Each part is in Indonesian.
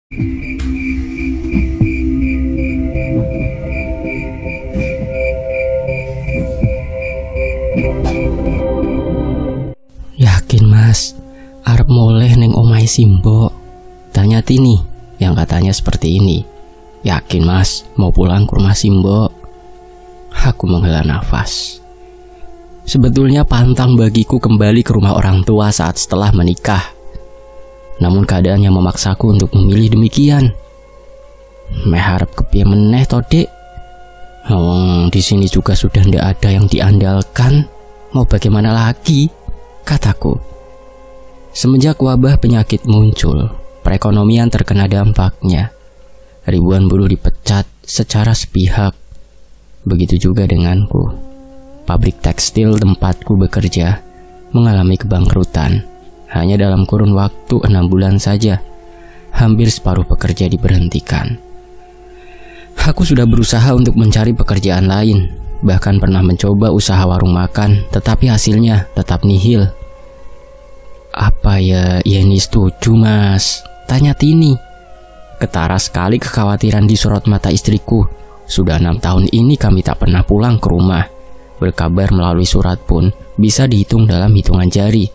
Yakin mas, arep moleh neng omai Simbo? Tanya Tini yang katanya seperti ini. Yakin mas, mau pulang ke rumah Simbo? Aku menghela nafas. Sebetulnya pantang bagiku kembali ke rumah orang tua saat setelah menikah. Namun keadaan yang memaksaku untuk memilih demikian. Meh harap kepiye meneh to, Dik? Di sini juga sudah ndak ada yang diandalkan. Mau bagaimana lagi? Kataku. Semenjak wabah penyakit muncul, perekonomian terkena dampaknya. Ribuan buruh dipecat secara sepihak. Begitu juga denganku. Pabrik tekstil tempatku bekerja mengalami kebangkrutan. Hanya dalam kurun waktu 6 bulan saja, hampir separuh pekerja diberhentikan. Aku sudah berusaha untuk mencari pekerjaan lain. Bahkan pernah mencoba usaha warung makan, tetapi hasilnya tetap nihil. Apa ya Yeni setuju mas? Tanya Tini. Ketara sekali kekhawatiran di sorot mata istriku. Sudah 6 tahun ini kami tak pernah pulang ke rumah. Berkabar melalui surat pun bisa dihitung dalam hitungan jari.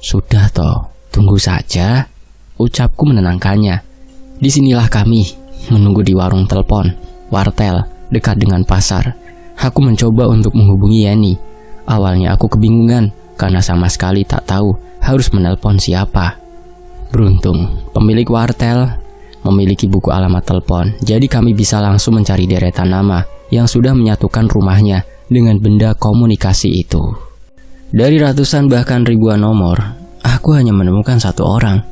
Sudah toh, tunggu saja, ucapku menenangkannya. Disinilah kami, menunggu di warung telepon, wartel, dekat dengan pasar. Aku mencoba untuk menghubungi Yeni. Awalnya aku kebingungan, karena sama sekali tak tahu harus menelpon siapa. Beruntung, pemilik wartel memiliki buku alamat telepon, jadi kami bisa langsung mencari deretan nama yang sudah menyatukan rumahnya dengan benda komunikasi itu. Dari ratusan bahkan ribuan nomor, aku hanya menemukan satu orang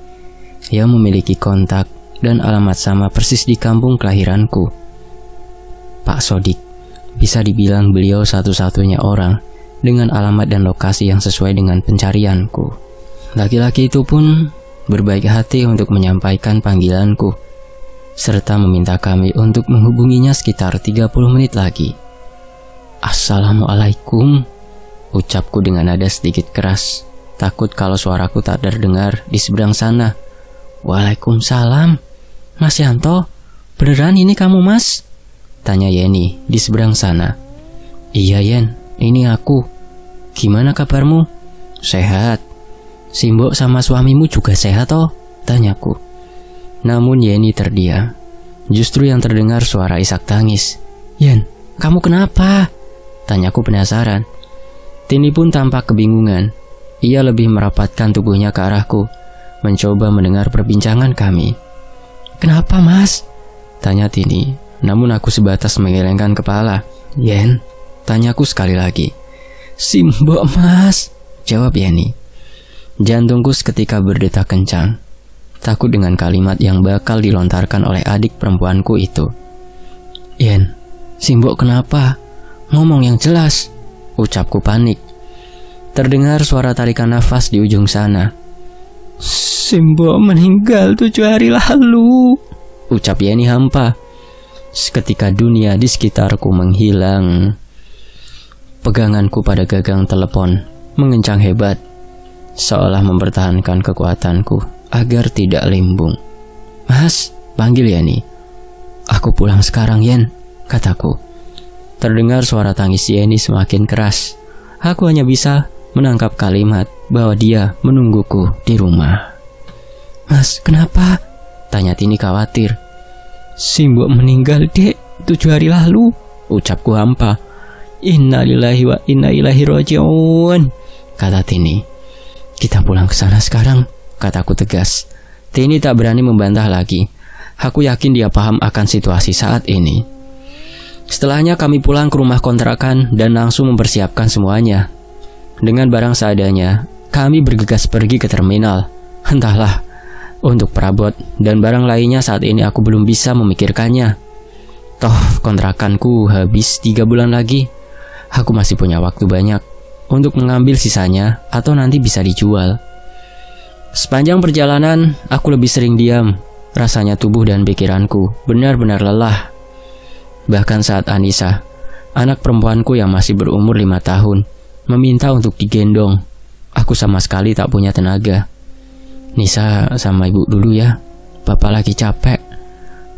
yang memiliki kontak dan alamat sama persis di kampung kelahiranku. Pak Sodik. Bisa dibilang beliau satu-satunya orang dengan alamat dan lokasi yang sesuai dengan pencarianku. Laki-laki itu pun berbaik hati untuk menyampaikan panggilanku, serta meminta kami untuk menghubunginya sekitar 30 menit lagi. Assalamualaikum, ucapku dengan nada sedikit keras, takut kalau suaraku tak terdengar di seberang sana. Waalaikumsalam, Mas Yanto, beneran ini kamu mas? Tanya Yeni di seberang sana. Iya Yen, ini aku. Gimana kabarmu? Sehat. Simbo sama suamimu juga sehat toh? Tanyaku. Namun Yeni terdiam. Justru yang terdengar suara isak tangis. Yen, kamu kenapa? Tanyaku penasaran. Tini pun tampak kebingungan. Ia lebih merapatkan tubuhnya ke arahku, mencoba mendengar perbincangan kami. Kenapa mas? Tanya Tini. Namun aku sebatas menggelengkan kepala. Yen, tanyaku sekali lagi. Simbo mas, jawab Yeni. Jantungku seketika berdetak kencang, takut dengan kalimat yang bakal dilontarkan oleh adik perempuanku itu. Yen, Simbo kenapa? Ngomong yang jelas, ucapku panik. Terdengar suara tarikan nafas di ujung sana. Simbo meninggal 7 hari lalu, ucap Yeni hampa. Seketika dunia di sekitarku menghilang. Peganganku pada gagang telepon mengencang hebat, seolah mempertahankan kekuatanku agar tidak limbung. Mas, panggil Yeni. Aku pulang sekarang Yen, kataku. Terdengar suara tangis Yeni semakin keras. Aku hanya bisa menangkap kalimat bahwa dia menungguku di rumah. Mas, kenapa? Tanya Tini khawatir. Simbo meninggal dek 7 hari lalu, ucapku hampa. Innalillahi wa inna ilaihi raji'un, kata Tini. Kita pulang ke sana sekarang, kataku tegas. Tini tak berani membantah lagi. Aku yakin dia paham akan situasi saat ini. Setelahnya kami pulang ke rumah kontrakan dan langsung mempersiapkan semuanya. Dengan barang seadanya, kami bergegas pergi ke terminal. Entahlah, untuk perabot dan barang lainnya saat ini aku belum bisa memikirkannya. Toh kontrakanku habis 3 bulan lagi. Aku masih punya waktu banyak untuk mengambil sisanya atau nanti bisa dijual. Sepanjang perjalanan aku lebih sering diam. Rasanya tubuh dan pikiranku benar-benar lelah. Bahkan saat Anissa, anak perempuanku yang masih berumur 5 tahun, meminta untuk digendong, aku sama sekali tak punya tenaga. Nisa sama ibu dulu ya, Bapak lagi capek,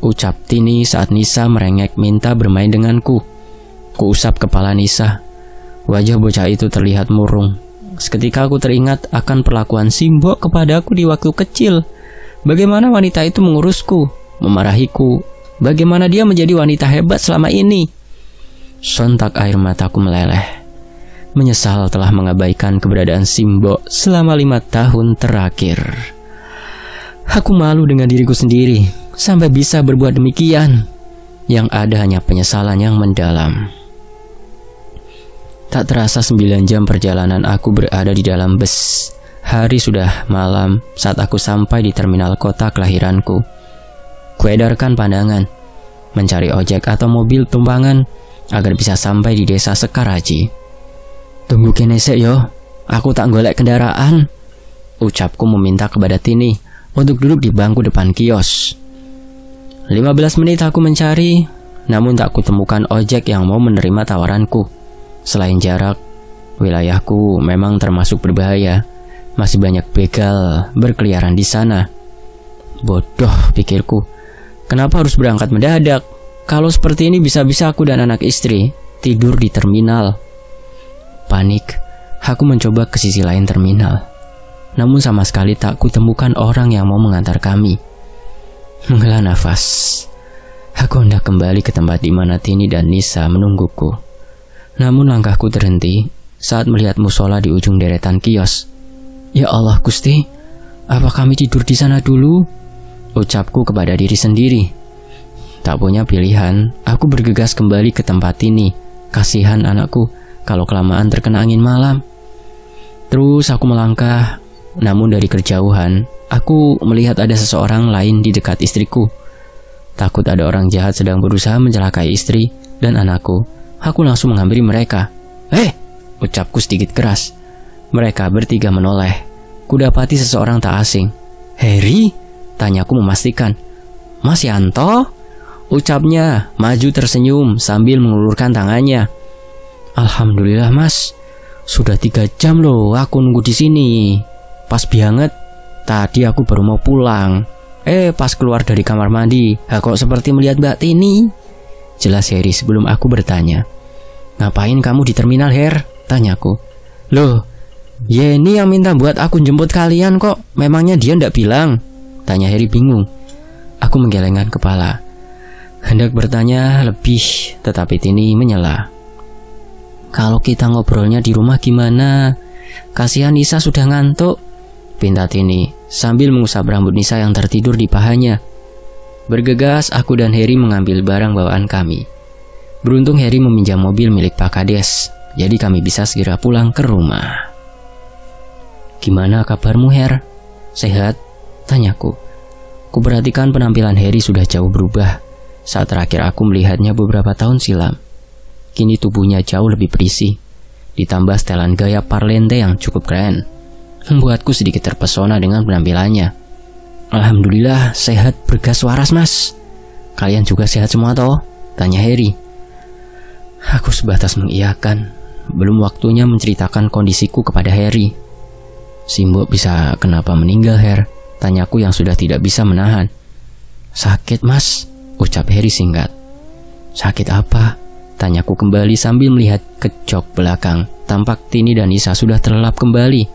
ucap Tini saat Nisa merengek minta bermain denganku. Kuusap kepala Nisa. Wajah bocah itu terlihat murung. Seketika aku teringat akan perlakuan Simbok kepadaku di waktu kecil. Bagaimana wanita itu mengurusku, memarahiku. Bagaimana dia menjadi wanita hebat selama ini. Sontak air mataku meleleh. Menyesal telah mengabaikan keberadaan Simbok selama 5 tahun terakhir. Aku malu dengan diriku sendiri sampai bisa berbuat demikian. Yang ada hanya penyesalan yang mendalam. Tak terasa 9 jam perjalanan aku berada di dalam bus. Hari sudah malam saat aku sampai di terminal kota kelahiranku. Kuedarkan pandangan, mencari ojek atau mobil tumpangan agar bisa sampai di desa Sekaraji. Tunggu kene sik yo, aku tak golek kendaraan, ucapku meminta kepada Tini untuk duduk di bangku depan kios. 15 menit aku mencari, namun tak kutemukan ojek yang mau menerima tawaranku. Selain jarak, wilayahku memang termasuk berbahaya. Masih banyak begal berkeliaran di sana. Bodoh, pikirku. Kenapa harus berangkat mendadak? Kalau seperti ini bisa-bisa aku dan anak istri tidur di terminal. Panik, aku mencoba ke sisi lain terminal. Namun sama sekali tak kutemukan orang yang mau mengantar kami. Menghela nafas, aku hendak kembali ke tempat di mana Tini dan Nisa menungguku. Namun langkahku terhenti saat melihat musola di ujung deretan kios. Ya Allah Gusti, apa kami tidur di sana dulu? Ucapku kepada diri sendiri. Tak punya pilihan, aku bergegas kembali ke tempat Tini. Kasihan anakku kalau kelamaan terkena angin malam. Terus aku melangkah, namun dari kejauhan, aku melihat ada seseorang lain di dekat istriku. Takut ada orang jahat sedang berusaha mencelakai istri dan anakku, aku langsung menghampiri mereka. Ucapku sedikit keras. Mereka bertiga menoleh. Kudapati seseorang tak asing. Heri? Tanyaku memastikan. Mas Yanto? Ucapnya, maju tersenyum sambil mengulurkan tangannya. Alhamdulillah mas, sudah 3 jam loh aku nunggu di sini. Pas banget, tadi aku baru mau pulang. Pas keluar dari kamar mandi, kok seperti melihat Mbak Tini. Jelas Heri sebelum aku bertanya. Ngapain kamu di terminal, Her? Tanyaku. Loh, Yeni yang minta buat aku jemput kalian kok. Memangnya dia ndak bilang? Tanya Heri bingung. Aku menggelengkan kepala. Hendak bertanya lebih, tetapi Tini menyela. Kalau kita ngobrolnya di rumah gimana? Kasihan Nisa sudah ngantuk, pinta Tini sambil mengusap rambut Nisa yang tertidur di pahanya. Bergegas aku dan Heri mengambil barang bawaan kami. Beruntung Heri meminjam mobil milik Pak Kades, jadi kami bisa segera pulang ke rumah. Gimana kabarmu, Her? Sehat? Tanyaku. Kuperhatikan penampilan Heri sudah jauh berubah saat terakhir aku melihatnya beberapa tahun silam. Kini tubuhnya jauh lebih berisi, ditambah setelan gaya parlente yang cukup keren, membuatku sedikit terpesona dengan penampilannya. Alhamdulillah sehat bergas waras mas. Kalian juga sehat semua toh? Tanya Heri. Aku sebatas mengiyakan. Belum waktunya menceritakan kondisiku kepada Heri. Simbok bisa kenapa meninggal, Her? Tanyaku yang sudah tidak bisa menahan. Sakit mas, ucap Heri singkat. Sakit apa? Tanyaku kembali sambil melihat ke jok belakang. Tampak Tini dan Nisa sudah terlelap kembali.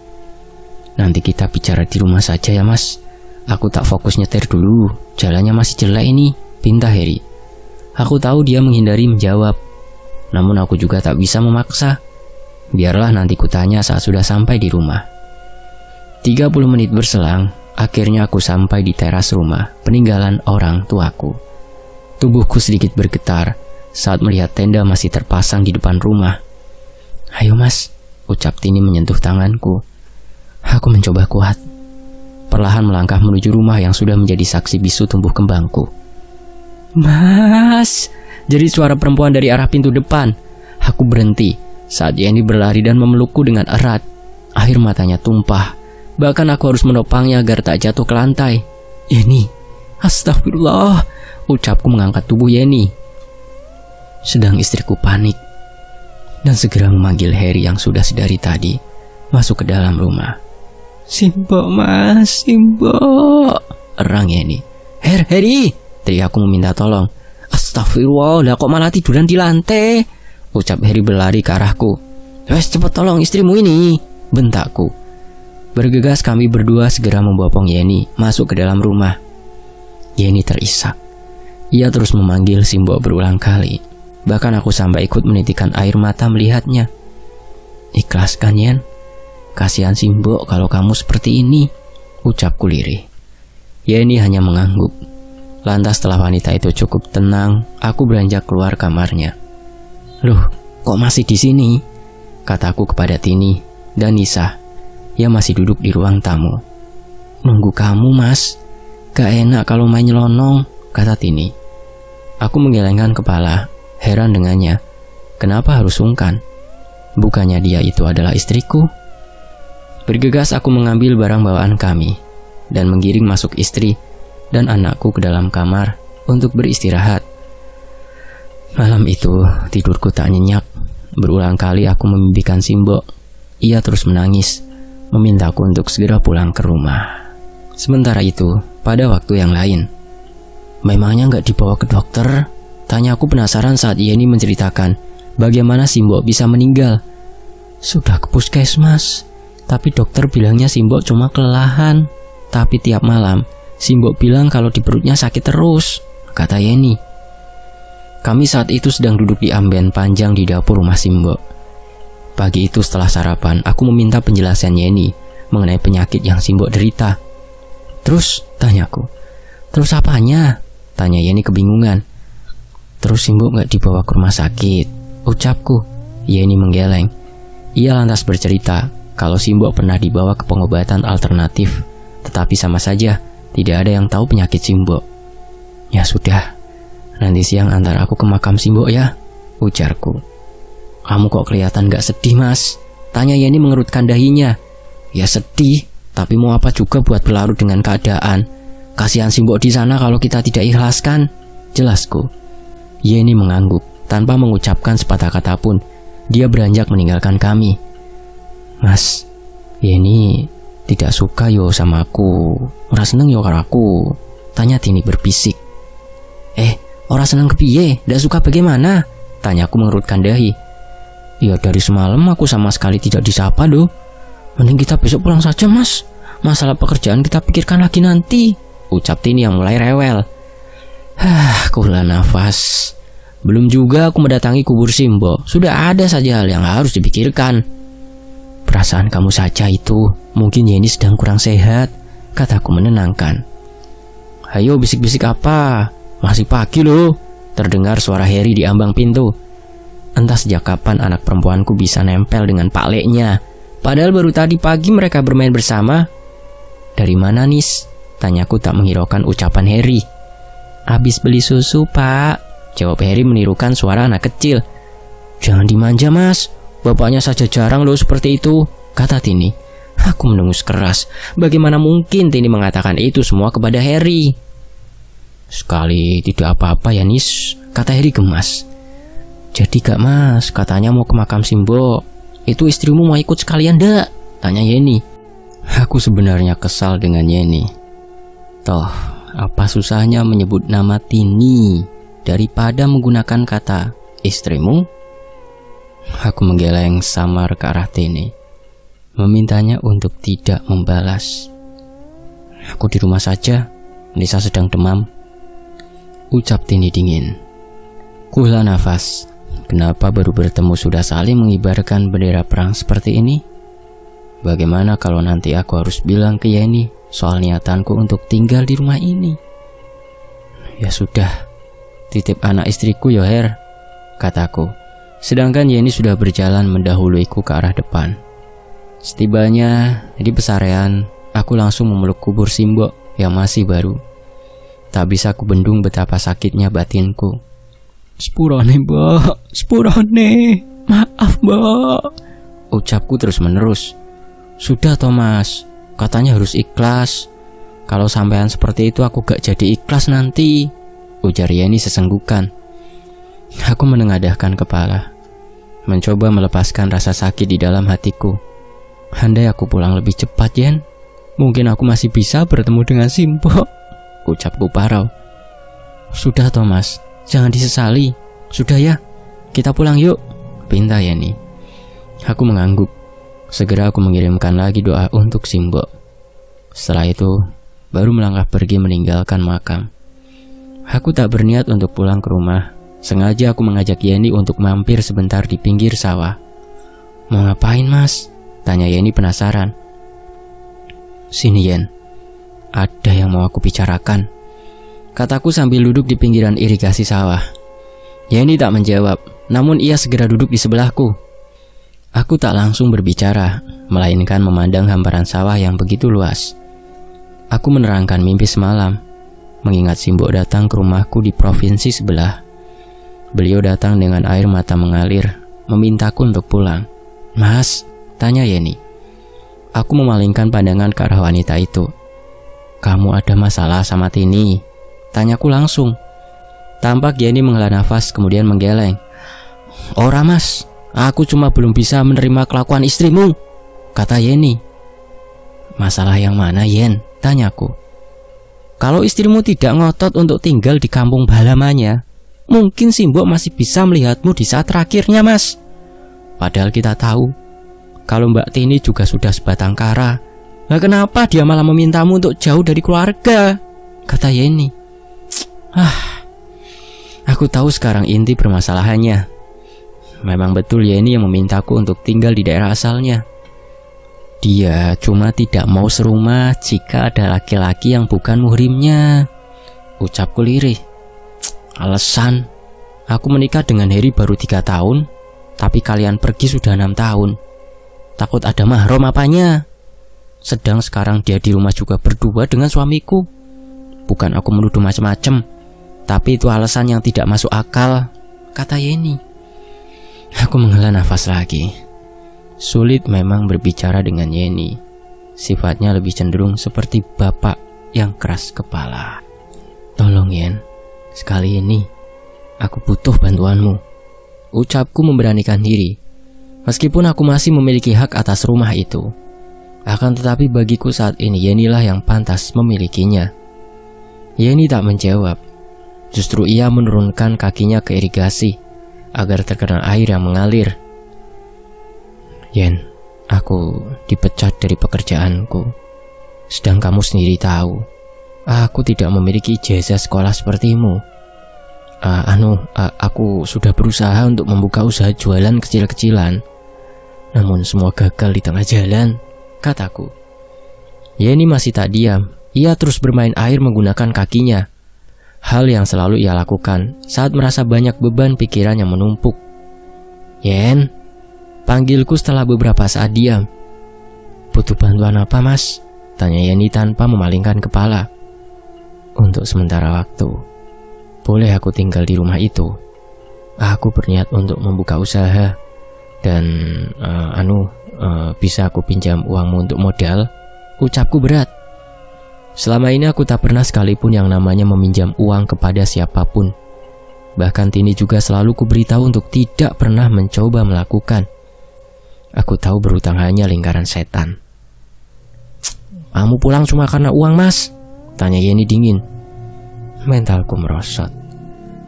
Nanti kita bicara di rumah saja ya mas. Aku tak fokus nyetir dulu. Jalannya masih jelek ini, pinta Heri. Aku tahu dia menghindari menjawab. Namun aku juga tak bisa memaksa. Biarlah nanti kutanya saat sudah sampai di rumah. 30 menit berselang, akhirnya aku sampai di teras rumah peninggalan orang tuaku. Tubuhku sedikit bergetar saat melihat tenda masih terpasang di depan rumah. Ayo mas, ucap Tini menyentuh tanganku. Aku mencoba kuat. Perlahan melangkah menuju rumah yang sudah menjadi saksi bisu tumbuh kembangku. Mas, jadi suara perempuan dari arah pintu depan. Aku berhenti saat Yeni berlari dan memelukku dengan erat. Air matanya tumpah. Bahkan aku harus menopangnya agar tak jatuh ke lantai. Yeni, astagfirullah, ucapku mengangkat tubuh Yeni. Sedang istriku panik dan segera memanggil Heri yang sudah sedari tadi masuk ke dalam rumah. Simbok mas, Simbok, erang Yeni. Heri, teriakku meminta tolong. Astagfirullah, lah kok malah tiduran di lantai? Ucap Heri berlari ke arahku. Wes cepet tolong istrimu ini, bentakku. Bergegas kami berdua segera membopong Yeni masuk ke dalam rumah. Yeni terisak. Ia terus memanggil Simbo berulang kali. Bahkan aku sampai ikut menitikan air mata melihatnya. Ikhlaskan Yen, kasihan Simbo kalau kamu seperti ini, ucapku lirih. Yeni hanya mengangguk. Lantas setelah wanita itu cukup tenang, aku beranjak keluar kamarnya. Loh, kok masih di sini? Kataku kepada Tini dan Nisa. Ia masih duduk di ruang tamu. Nunggu kamu, Mas. Gak enak kalau main nyelonong, kata Tini. Aku menggelengkan kepala, heran dengannya. Kenapa harus sungkan? Bukannya dia itu adalah istriku? Bergegas aku mengambil barang bawaan kami dan menggiring masuk istri dan anakku ke dalam kamar untuk beristirahat. Malam itu tidurku tak nyenyak. Berulang kali aku memimpikan Simbo. Ia terus menangis, memintaku untuk segera pulang ke rumah. Sementara itu, pada waktu yang lain, memangnya nggak dibawa ke dokter? Tanya aku penasaran saat Yeni menceritakan bagaimana Simbo bisa meninggal. Sudah ke puskesmas, tapi dokter bilangnya Simbo cuma kelelahan. Tapi tiap malam Simbo bilang kalau di perutnya sakit terus, kata Yeni. Kami saat itu sedang duduk di amben panjang di dapur rumah Simbo. Pagi itu setelah sarapan, aku meminta penjelasan Yeni mengenai penyakit yang Simbo derita. Terus, tanyaku. Terus apanya? Tanya Yeni kebingungan. Terus Simbo gak dibawa ke rumah sakit, ucapku. Yeni menggeleng. Ia lantas bercerita kalau Simbo pernah dibawa ke pengobatan alternatif, tetapi sama saja tidak ada yang tahu penyakit Simbo. Ya sudah, nanti siang antar aku ke makam Simbo ya, ujarku. Kamu kok kelihatan gak sedih, Mas? Tanya Yeni mengerutkan dahinya. Ya sedih, tapi mau apa juga buat berlarut dengan keadaan. Kasihan Simbo di sana kalau kita tidak ikhlaskan, jelasku. Yeni mengangguk tanpa mengucapkan sepatah kata pun. Dia beranjak meninggalkan kami. Mas, Yeni tidak suka yo sama aku. Ora seneng yo karo aku, tanya Tini berbisik. Ora seneng kepiye? Ndak suka bagaimana? Tanyaku mengerutkan dahi. Ya dari semalam aku sama sekali tidak disapa loh. Mending kita besok pulang saja, Mas. Masalah pekerjaan kita pikirkan lagi nanti, ucap Tini yang mulai rewel. Kula nafas. Belum juga aku mendatangi kubur Simbo, sudah ada saja hal yang harus dipikirkan. Perasaan kamu saja itu, mungkin Yeni sedang kurang sehat, kataku menenangkan. Hayo bisik-bisik apa? Masih pagi loh, terdengar suara Heri di ambang pintu. Entah sejak kapan anak perempuanku bisa nempel dengan Pak Leknya. Padahal baru tadi pagi mereka bermain bersama. Dari mana, Nis? Tanyaku tak menghiraukan ucapan Heri. Habis beli susu, Pak, jawab Heri menirukan suara anak kecil. Jangan dimanja, Mas. Bapaknya saja jarang loh seperti itu, kata Tini. Aku mendengus keras. Bagaimana mungkin Tini mengatakan itu semua kepada Heri? Sekali tidak apa-apa ya, Nis, kata Heri gemas. Jadi gak, Mas, katanya mau ke makam Simbo. Itu istrimu mau ikut sekalian dak? Tanya Yeni. Aku sebenarnya kesal dengan Yeni. Toh, apa susahnya menyebut nama Tini daripada menggunakan kata istrimu? Aku menggeleng samar ke arah Tini, memintanya untuk tidak membalas. Aku di rumah saja, Nisa sedang demam, ucap Tini dingin. Kuhela nafas. Kenapa baru bertemu sudah saling mengibarkan bendera perang seperti ini? Bagaimana kalau nanti aku harus bilang ke Yeni soal niatanku untuk tinggal di rumah ini? Ya sudah, titip anak istriku ya, Her, kataku. Sedangkan Yeni sudah berjalan mendahuluiku ke arah depan. Setibanya di pesarean, aku langsung memeluk kubur Simbo yang masih baru. Tak bisa kubendung betapa sakitnya batinku. Sepurone, Mbak, sepurone, maaf, Mbak, ucapku terus menerus. Sudah, Thomas, katanya harus ikhlas. Kalau sampean seperti itu aku gak jadi ikhlas nanti, ujar Yeni sesenggukan. Aku menengadahkan kepala, mencoba melepaskan rasa sakit di dalam hatiku. Andai aku pulang lebih cepat, Yen, mungkin aku masih bisa bertemu dengan Simbo, ucapku parau. Sudah Thomas, jangan disesali. Sudah ya, kita pulang yuk, pinta Yeni. Aku mengangguk. Segera aku mengirimkan lagi doa untuk Simbok. Setelah itu, baru melangkah pergi meninggalkan makam. Aku tak berniat untuk pulang ke rumah. Sengaja aku mengajak Yeni untuk mampir sebentar di pinggir sawah. Mau ngapain mas? Tanya Yeni penasaran. Sini Yen, ada yang mau aku bicarakan, kataku sambil duduk di pinggiran irigasi sawah. Yeni tak menjawab, namun ia segera duduk di sebelahku. Aku tak langsung berbicara, melainkan memandang hamparan sawah yang begitu luas. Aku menerangkan mimpi semalam, mengingat Simbok datang ke rumahku di provinsi sebelah. Beliau datang dengan air mata mengalir, memintaku untuk pulang. Mas, tanya Yeni. Aku memalingkan pandangan ke arah wanita itu. Kamu ada masalah sama Tini? Tanyaku langsung. Tampak Yeni menghela nafas kemudian menggeleng. Ora mas, aku cuma belum bisa menerima kelakuan istrimu, kata Yeni. Masalah yang mana Yen? Tanyaku. Kalau istrimu tidak ngotot untuk tinggal di kampung halamannya, mungkin Simbok masih bisa melihatmu di saat terakhirnya mas. Padahal kita tahu kalau Mbak Tini juga sudah sebatang kara. Nah, kenapa dia malah memintamu untuk jauh dari keluarga? Kata Yeni. Aku tahu sekarang inti permasalahannya. Memang betul Yeni yang memintaku untuk tinggal di daerah asalnya. Dia cuma tidak mau serumah jika ada laki-laki yang bukan muhrimnya, ucapku lirih. Alasan, aku menikah dengan Heri baru 3 tahun, tapi kalian pergi sudah 6 tahun. Takut ada mahram apanya? Sedang sekarang dia di rumah juga berdua dengan suamiku. Bukan aku menuduh macam-macam, tapi itu alasan yang tidak masuk akal, kata Yeni. Aku menghela nafas lagi. Sulit memang berbicara dengan Yeni. Sifatnya lebih cenderung seperti bapak yang keras kepala. Tolong Yen, sekali ini aku butuh bantuanmu, ucapku memberanikan diri. Meskipun aku masih memiliki hak atas rumah itu, akan tetapi bagiku saat ini Yenilah yang pantas memilikinya. Yeni tak menjawab. Justru ia menurunkan kakinya ke irigasi agar terkena air yang mengalir. Yen, aku dipecat dari pekerjaanku. Sedang kamu sendiri tahu, aku tidak memiliki ijazah sekolah sepertimu. Aku sudah berusaha untuk membuka usaha jualan kecil-kecilan, namun semua gagal di tengah jalan, kataku. Yeni masih tak diam. Ia terus bermain air menggunakan kakinya. Hal yang selalu ia lakukan saat merasa banyak beban pikiran yang menumpuk. Yen, panggilku setelah beberapa saat diam. Butuh bantuan apa mas? Tanya Yeni tanpa memalingkan kepala. Untuk sementara waktu, boleh aku tinggal di rumah itu? Aku berniat untuk membuka usaha. Dan bisa aku pinjam uangmu untuk modal? Ucapku berat. Selama ini aku tak pernah sekalipun yang namanya meminjam uang kepada siapapun. Bahkan Tini juga selalu kuberitahu untuk tidak pernah mencoba melakukan. Aku tahu berhutang hanya lingkaran setan. Kamu pulang cuma karena uang mas? Tanya Yeni dingin. Mentalku merosot.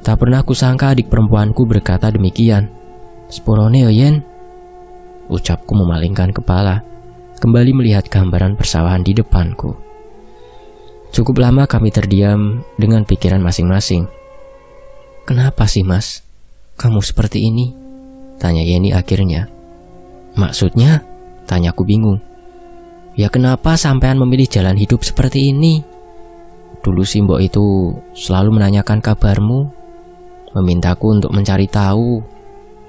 Tak pernah kusangka adik perempuanku berkata demikian. Sporone yo Yen, ucapku memalingkan kepala, kembali melihat gambaran persawahan di depanku. Cukup lama kami terdiam dengan pikiran masing-masing. Kenapa sih mas, kamu seperti ini? Tanya Yeni akhirnya. Maksudnya? Tanyaku bingung. Ya kenapa sampean memilih jalan hidup seperti ini? Dulu Simbok itu selalu menanyakan kabarmu, memintaku untuk mencari tahu.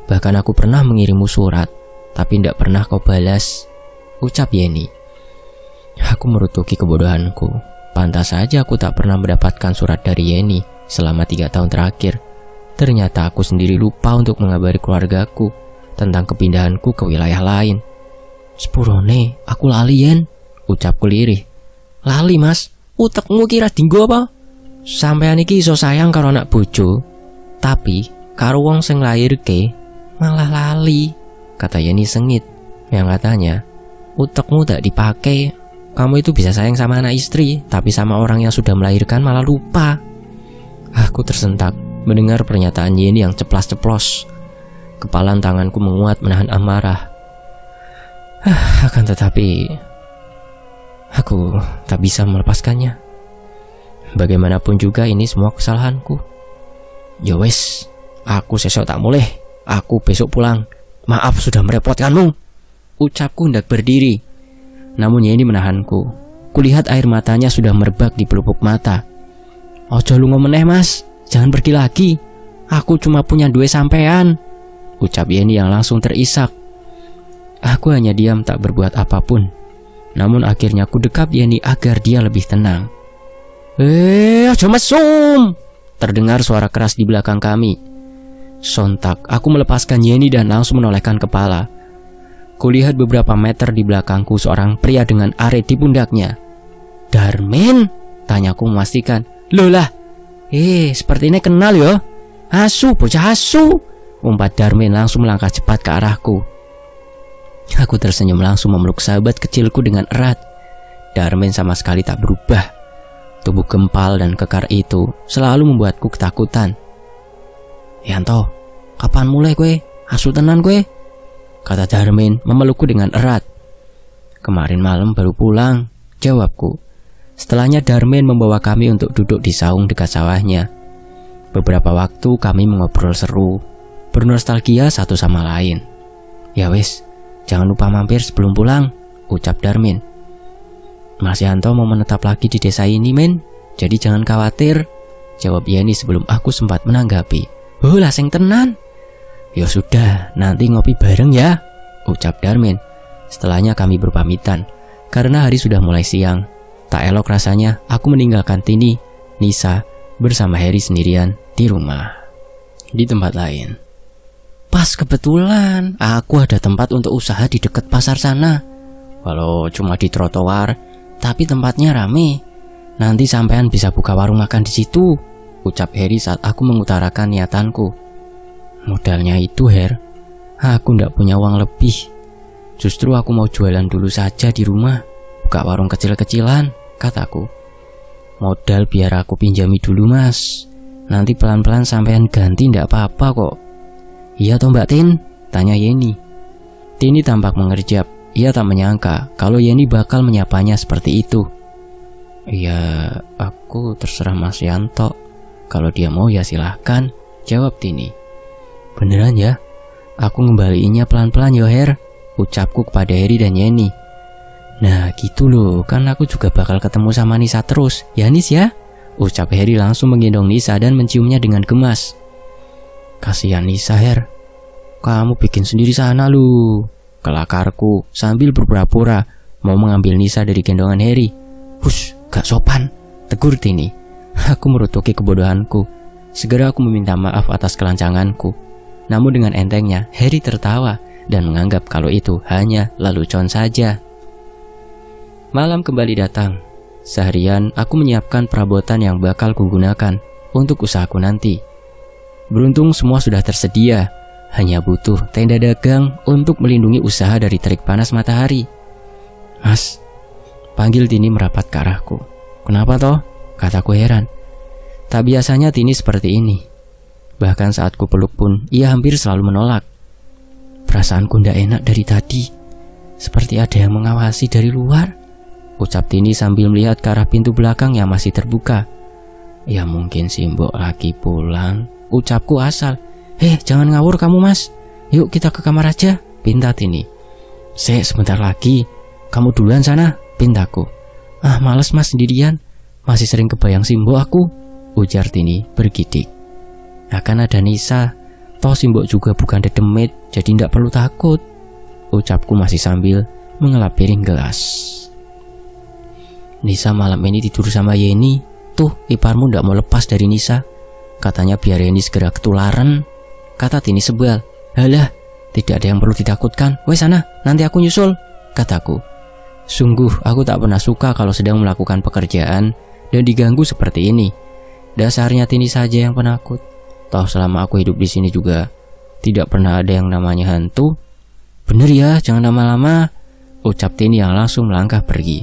Bahkan aku pernah mengirimmu surat, tapi tidak pernah kau balas, ucap Yeni. Aku merutuki kebodohanku. Pantas saja aku tak pernah mendapatkan surat dari Yeni selama 3 tahun terakhir. Ternyata aku sendiri lupa untuk mengabari keluargaku tentang kepindahanku ke wilayah lain. Sepurone, aku lali Yen, ucapku lirih. Lali mas, utekmu kira dinggo apa? Sampean iki iso sayang karo anak bojo, tapi karo wong sing lairke malah lali, kata Yeni sengit. Yang katanya, utekmu tak dipakai, Kamu itu bisa sayang sama anak istri, tapi sama orang yang sudah melahirkan malah lupa. Aku tersentak mendengar pernyataan Yeni yang ceplas-ceplos. Kepalan tanganku menguat menahan amarah. Akan tetapi aku tak bisa melepaskannya. Bagaimanapun juga ini semua kesalahanku. Ya wes, aku sesok tak boleh. Aku besok pulang. Maaf sudah merepotkanmu. Ucapku hendak berdiri, namun Yeni menahanku. Kulihat air matanya sudah merebak di pelupuk mata. Ojo lu ngomeneh mas, jangan pergi lagi. Aku cuma punya 2 sampean, ucap Yeni yang langsung terisak. Aku hanya diam tak berbuat apapun. Namun akhirnya ku dekap Yeni agar dia lebih tenang. Ojo mesum, terdengar suara keras di belakang kami. Sontak aku melepaskan Yeni dan langsung menolehkan kepala. Kulihat beberapa meter di belakangku seorang pria dengan arit di pundaknya. Darmin? Tanyaku memastikan. Lolah, sepertinya kenal yo. Asu, bocah asu. Umpat Darmin langsung melangkah cepat ke arahku. Aku tersenyum langsung memeluk sahabat kecilku dengan erat. Darmin sama sekali tak berubah. Tubuh gempal dan kekar itu selalu membuatku ketakutan. Yanto, kapan mulai gue? Asu tenan gue? Kata Darmin memelukku dengan erat. Kemarin malam baru pulang, jawabku. Setelahnya Darmin membawa kami untuk duduk di saung dekat sawahnya. Beberapa waktu kami mengobrol seru, bernostalgia satu sama lain. Ya wes, jangan lupa mampir sebelum pulang, ucap Darmin. Mas Yanto mau menetap lagi di desa ini men, jadi jangan khawatir, jawab Yeni sebelum aku sempat menanggapi. Lah sing tenan. Ya sudah, nanti ngopi bareng ya, ucap Darmin. Setelahnya kami berpamitan, karena hari sudah mulai siang. Tak elok rasanya aku meninggalkan Tini, Nisa, bersama Harry sendirian di rumah. Di tempat lain. Pas kebetulan, aku ada tempat untuk usaha di dekat pasar sana. Walau cuma di trotoar, tapi tempatnya rame. Nanti sampean bisa buka warung makan di situ, ucap Harry saat aku mengutarakan niatanku. Modalnya itu, Her. Aku ndak punya uang lebih. Justru aku mau jualan dulu saja di rumah. Buka warung kecil-kecilan, kataku. Modal biar aku pinjami dulu, Mas. Nanti pelan-pelan sampean ganti ndak apa-apa kok. Iya toh Mbak Tin? Tanya Yeni. Tini tampak mengerjap. Ia tak menyangka kalau Yeni bakal menyapanya seperti itu. Ya, aku terserah Mas Yanto. Kalau dia mau ya silahkan, jawab Tini. Beneran ya? Aku ngembaliinnya pelan-pelan yo Her, ucapku kepada Harry dan Yeni. Nah gitu loh, kan aku juga bakal ketemu sama Nisa terus, ya Nis ya? Ucap Harry langsung menggendong Nisa dan menciumnya dengan gemas. Kasihan Nisa Her, kamu bikin sendiri sana lu, kelakarku sambil berpura-pura mau mengambil Nisa dari gendongan Harry. Hush, gak sopan, tegur Tini. Aku merutuki kebodohanku. Segera aku meminta maaf atas kelancanganku. Namun dengan entengnya, Harry tertawa dan menganggap kalau itu hanya lelucon saja. Malam kembali datang. Seharian aku menyiapkan perabotan yang bakal kugunakan untuk usahaku nanti. Beruntung semua sudah tersedia, hanya butuh tenda dagang untuk melindungi usaha dari terik panas matahari. Mas, panggil Tini merapat ke arahku. Kenapa toh? Kataku heran. Tak biasanya Tini seperti ini. Bahkan saat ku peluk pun, ia hampir selalu menolak. Perasaanku ndak enak dari tadi. Seperti ada yang mengawasi dari luar, ucap Tini sambil melihat ke arah pintu belakang yang masih terbuka. Ya mungkin si Mbok lagi pulang, ucapku asal. Jangan ngawur kamu mas. Yuk kita ke kamar aja, pinta Tini. Sebentar lagi, kamu duluan sana, pintaku. Males mas sendirian, masih sering kebayang si Mbok aku, ujar Tini bergidik. Akan ada Nisa, toh si Mbok juga bukan dedemit, jadi ndak perlu takut, ucapku masih sambil mengelap piring gelas. Nisa malam ini tidur sama Yeni. Tuh, iparmu ndak mau lepas dari Nisa. Katanya biar Yeni segera ketularan, kata Tini sebal. Halah, tidak ada yang perlu ditakutkan. Wes sana, nanti aku nyusul, kataku. Sungguh, aku tak pernah suka kalau sedang melakukan pekerjaan dan diganggu seperti ini. Dasarnya Tini saja yang penakut. Toh selama aku hidup di sini juga tidak pernah ada yang namanya hantu. Bener ya, jangan lama-lama, ucap Tini yang langsung melangkah pergi.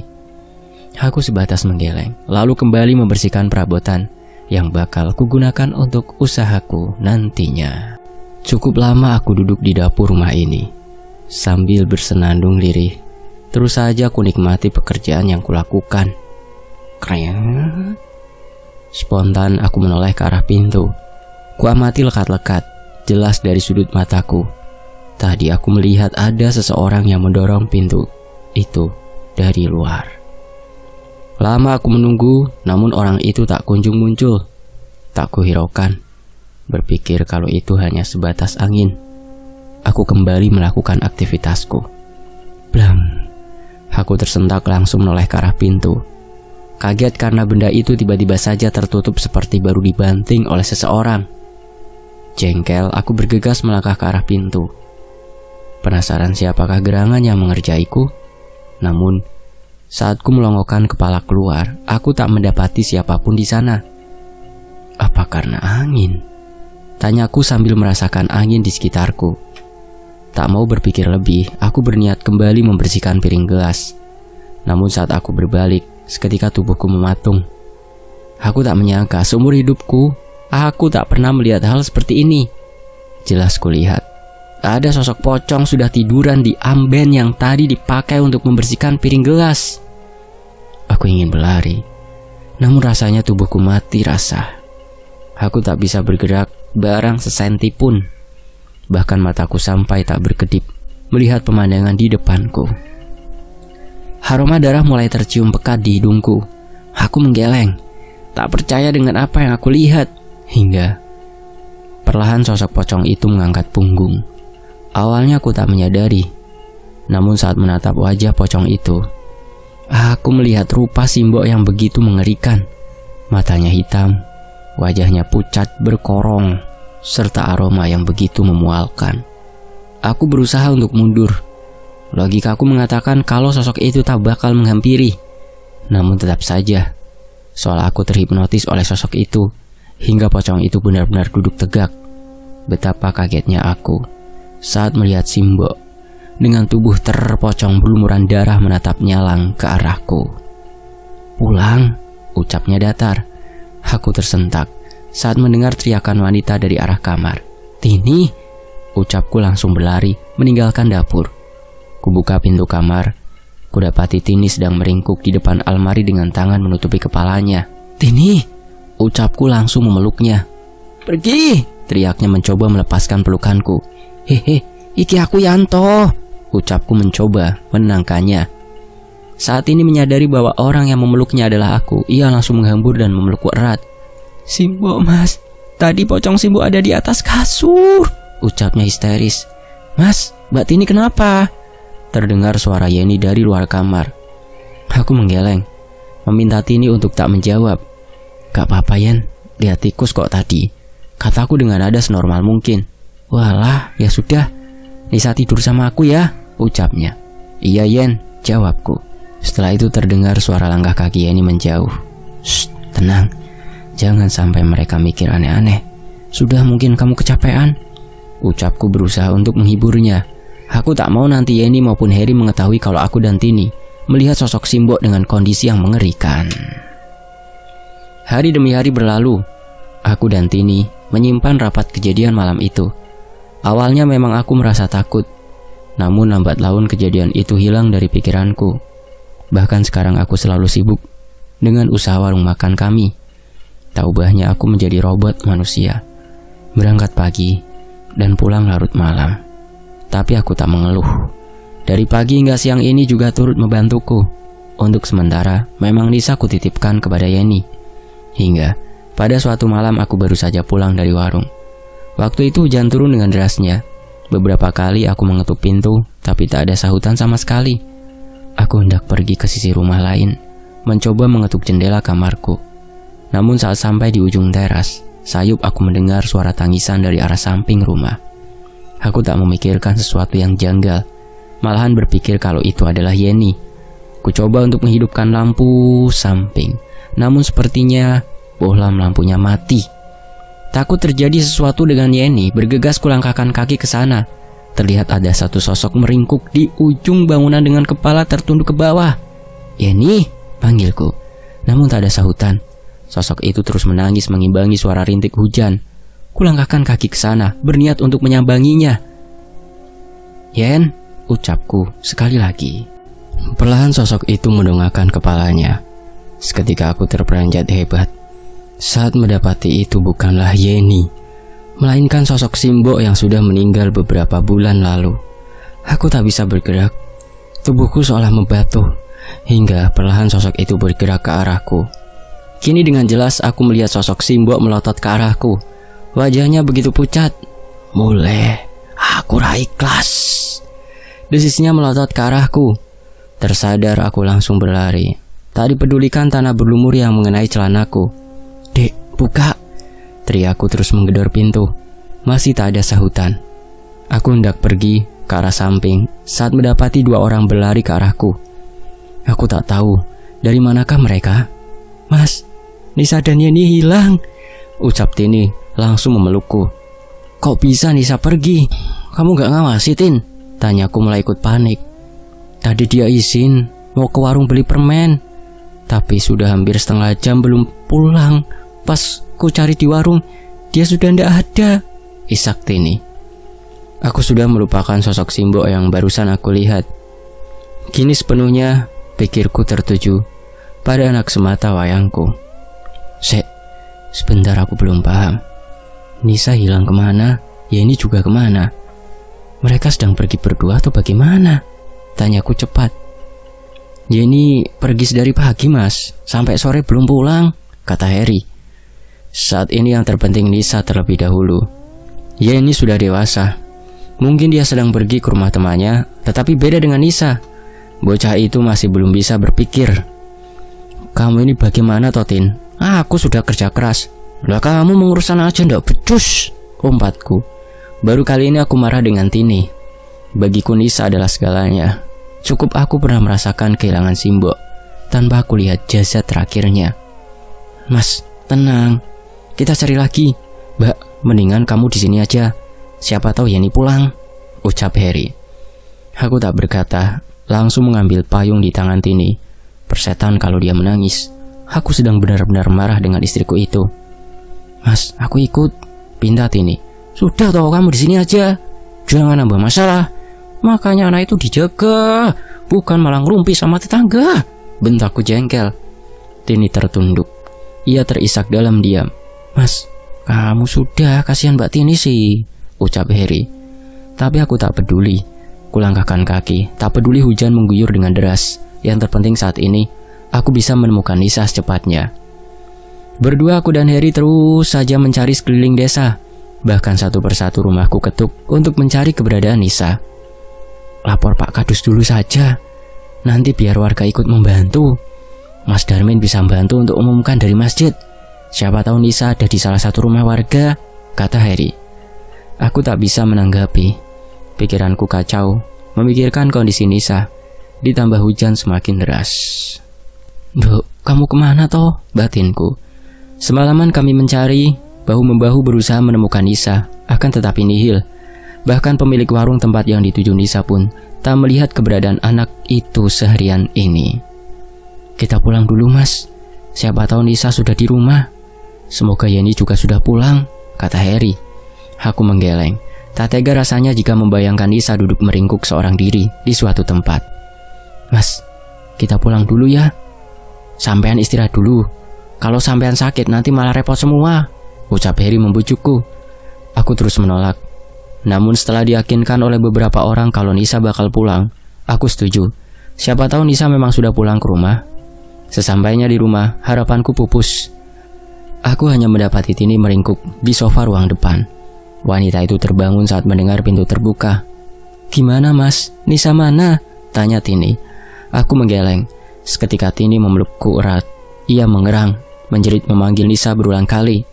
Aku sebatas menggeleng, lalu kembali membersihkan perabotan yang bakal kugunakan untuk usahaku nantinya. Cukup lama aku duduk di dapur rumah ini, sambil bersenandung lirih. Terus saja aku nikmati pekerjaan yang kulakukan. Kreng. Spontan aku menoleh ke arah pintu. Kuamati lekat-lekat, jelas dari sudut mataku. Tadi aku melihat ada seseorang yang mendorong pintu itu dari luar. Lama aku menunggu, namun orang itu tak kunjung muncul. Tak kuhiraukan, berpikir kalau itu hanya sebatas angin. Aku kembali melakukan aktivitasku. Blam. Aku tersentak langsung menoleh ke arah pintu. Kaget karena benda itu tiba-tiba saja tertutup seperti baru dibanting oleh seseorang. Jengkel, aku bergegas melangkah ke arah pintu. Penasaran siapakah gerangan yang mengerjaiku? Namun, saat ku melongokkan kepala keluar, aku tak mendapati siapapun di sana. Apa karena angin? Tanyaku sambil merasakan angin di sekitarku. Tak mau berpikir lebih, aku berniat kembali membersihkan piring gelas. Namun saat aku berbalik, seketika tubuhku mematung. Aku tak menyangka seumur hidupku, aku tak pernah melihat hal seperti ini. Jelas kulihat, ada sosok pocong sudah tiduran di amben yang tadi dipakai untuk membersihkan piring gelas. Aku ingin berlari, namun rasanya tubuhku mati rasa. Aku tak bisa bergerak barang sesenti pun. Bahkan mataku sampai tak berkedip melihat pemandangan di depanku. Aroma darah mulai tercium pekat di hidungku. Aku menggeleng, tak percaya dengan apa yang aku lihat. Hingga perlahan sosok pocong itu mengangkat punggung. Awalnya aku tak menyadari, namun saat menatap wajah pocong itu, aku melihat rupa simbok yang begitu mengerikan. Matanya hitam, wajahnya pucat berkorong, serta aroma yang begitu memualkan. Aku berusaha untuk mundur. Logikaku mengatakan kalau sosok itu tak bakal menghampiri. Namun tetap saja, seolah aku terhipnotis oleh sosok itu, hingga pocong itu benar-benar duduk tegak. Betapa kagetnya aku saat melihat simbok dengan tubuh terpocong berlumuran darah menatap nyalang ke arahku. Pulang, ucapnya datar. Aku tersentak saat mendengar teriakan wanita dari arah kamar. Tini, ucapku langsung berlari meninggalkan dapur. Kubuka pintu kamar, kudapati Tini sedang meringkuk di depan almari dengan tangan menutupi kepalanya. Tini, ucapku langsung memeluknya. Pergi, teriaknya mencoba melepaskan pelukanku. Hehe, iki aku Yanto, ucapku mencoba menenangkannya. Saat ini menyadari bahwa orang yang memeluknya adalah aku, ia langsung menghambur dan memelukku erat. Simbok mas, tadi pocong Simbok ada di atas kasur, ucapnya histeris. Mas, Mbak Tini kenapa? Terdengar suara Yeni dari luar kamar. Aku menggeleng, meminta Tini untuk tak menjawab. Gak apa-apa Yen, lihat tikus kok tadi, kataku dengan nada senormal mungkin. Walah, ya sudah, Nisa tidur sama aku ya, ucapnya. Iya Yen, jawabku. Setelah itu terdengar suara langkah kaki Yeni menjauh. Shh, tenang, jangan sampai mereka mikir aneh-aneh. Sudah mungkin kamu kecapean, ucapku berusaha untuk menghiburnya. Aku tak mau nanti Yeni maupun Harry mengetahui kalau aku dan Tini melihat sosok Simbok dengan kondisi yang mengerikan. Hari demi hari berlalu, aku dan Tini menyimpan rapat kejadian malam itu. Awalnya memang aku merasa takut, namun lambat laun kejadian itu hilang dari pikiranku. Bahkan sekarang aku selalu sibuk dengan usaha warung makan kami. Tak ubahnya aku menjadi robot manusia, berangkat pagi dan pulang larut malam. Tapi aku tak mengeluh. Dari pagi hingga siang ini juga turut membantuku. Untuk sementara, memang Nisa kutitipkan kepada Yeni. Hingga pada suatu malam aku baru saja pulang dari warung. Waktu itu hujan turun dengan derasnya. Beberapa kali aku mengetuk pintu, tapi tak ada sahutan sama sekali. Aku hendak pergi ke sisi rumah lain, mencoba mengetuk jendela kamarku. Namun saat sampai di ujung teras, sayup aku mendengar suara tangisan dari arah samping rumah. Aku tak memikirkan sesuatu yang janggal, malahan berpikir kalau itu adalah Yeni. Ku coba untuk menghidupkan lampu samping, namun sepertinya bohlam lampunya mati. Takut terjadi sesuatu dengan Yeni, bergegas kulangkahkan kaki ke sana. Terlihat ada satu sosok meringkuk di ujung bangunan dengan kepala tertunduk ke bawah. Yeni, panggilku. Namun tak ada sahutan. Sosok itu terus menangis mengimbangi suara rintik hujan. Kulangkahkan kaki ke sana, berniat untuk menyambanginya. Yen, ucapku sekali lagi. Perlahan sosok itu mendongakkan kepalanya. Seketika aku terperanjat hebat. Saat mendapati itu bukanlah Yeni, melainkan sosok Simbo yang sudah meninggal beberapa bulan lalu. Aku tak bisa bergerak. Tubuhku seolah membatu, hingga perlahan sosok itu bergerak ke arahku. Kini dengan jelas aku melihat sosok Simbo melotot ke arahku. Wajahnya begitu pucat. Mulai, aku ikhlas. Desisnya melotot ke arahku. Tersadar aku langsung berlari. Tak dipedulikan tanah berlumur yang mengenai celanaku. Dek, buka. Teriakku terus menggedor pintu. Masih tak ada sahutan. Aku hendak pergi ke arah samping saat mendapati dua orang berlari ke arahku. Aku tak tahu dari manakah mereka. Mas, Nisa dan Yeni hilang, ucap Tini langsung memelukku. Kok bisa Nisa pergi? Kamu gak ngawasi, Tin? Tanyaku mulai ikut panik. Tadi dia izin mau ke warung beli permen, tapi sudah hampir setengah jam belum pulang. Pas ku cari di warung, dia sudah tidak ada, isak Tini. Aku sudah melupakan sosok Simbo yang barusan aku lihat. Kini sepenuhnya pikirku tertuju pada anak semata wayangku. Sebentar, aku belum paham. Nisa hilang kemana? Yeni juga kemana? Mereka sedang pergi berdua atau bagaimana? Tanyaku cepat. Yeni pergi sedari pagi, Mas. Sampai sore belum pulang, kata Harry. Saat ini yang terpenting Nisa terlebih dahulu. Yeni sudah dewasa. Mungkin dia sedang pergi ke rumah temannya, tetapi beda dengan Nisa. Bocah itu masih belum bisa berpikir. Kamu ini bagaimana, Totin? Aku sudah kerja keras. Lah kamu mengurusan aja ndak becus, umpatku. Baru kali ini aku marah dengan Tini. Bagiku Nisa adalah segalanya. Cukup aku pernah merasakan kehilangan Simbo tanpa aku lihat jasad terakhirnya. Mas, tenang. Kita cari lagi. Mbak, mendingan kamu di sini aja. Siapa tahu Yeni pulang, ucap Harry. Aku tak berkata, langsung mengambil payung di tangan Tini. Persetan kalau dia menangis. Aku sedang benar-benar marah dengan istriku itu. Mas, aku ikut, pinta Tini. Sudah tahu kamu di sini aja. Jangan nambah masalah. Makanya anak itu dijaga, bukan malah ngerumpi sama tetangga, bentakku jengkel. Tini tertunduk. Ia terisak dalam diam. Mas, kamu sudah, kasihan Mbak Tini sih, ucap Harry. Tapi aku tak peduli. Kulangkahkan kaki, tak peduli hujan mengguyur dengan deras. Yang terpenting saat ini, aku bisa menemukan Nisa secepatnya. Berdua aku dan Harry terus saja mencari sekeliling desa. Bahkan satu persatu rumahku ketuk untuk mencari keberadaan Nisa. Lapor Pak Kadus dulu saja. Nanti biar warga ikut membantu. Mas Darmin bisa membantu untuk umumkan dari masjid. Siapa tahu Nisa ada di salah satu rumah warga, kata Harry. Aku tak bisa menanggapi. Pikiranku kacau, memikirkan kondisi Nisa. Ditambah hujan semakin deras. Dok, kamu kemana toh? Batinku. Semalaman kami mencari, bahu-membahu berusaha menemukan Nisa, akan tetapi nihil. Bahkan pemilik warung tempat yang dituju Nisa pun tak melihat keberadaan anak itu seharian ini. Kita pulang dulu, Mas. Siapa tahu Nisa sudah di rumah. Semoga Yeni juga sudah pulang, kata Harry. Aku menggeleng. Tak tega rasanya jika membayangkan Nisa duduk meringkuk seorang diri di suatu tempat. Mas, kita pulang dulu ya. Sampean istirahat dulu. Kalau sampean sakit nanti malah repot semua, ucap Harry membujukku. Aku terus menolak. Namun setelah diyakinkan oleh beberapa orang kalau Nisa bakal pulang, aku setuju. Siapa tahu Nisa memang sudah pulang ke rumah. Sesampainya di rumah, harapanku pupus. Aku hanya mendapati Tini meringkuk di sofa ruang depan. Wanita itu terbangun saat mendengar pintu terbuka. Gimana, Mas? Nisa mana? Tanya Tini. Aku menggeleng. Seketika Tini memelukku erat. Ia mengerang, menjerit memanggil Nisa berulang kali.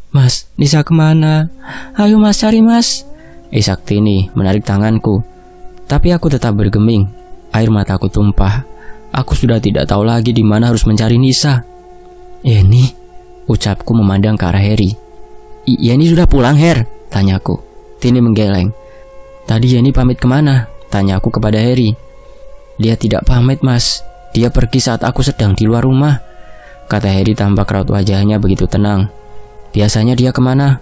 Mas, Nisa kemana? Ayo Mas, cari Mas, isak Tini menarik tanganku. Tapi aku tetap bergeming. Air mataku tumpah. Aku sudah tidak tahu lagi di mana harus mencari Nisa. Yeni, ucapku memandang ke arah Harry. Yeni sudah pulang, Her? Tanyaku. Tini menggeleng. Tadi Yeni pamit kemana? Tanyaku kepada Harry. Dia tidak pamit, Mas. Dia pergi saat aku sedang di luar rumah, kata Harry tanpa raut wajahnya begitu tenang. Biasanya dia kemana?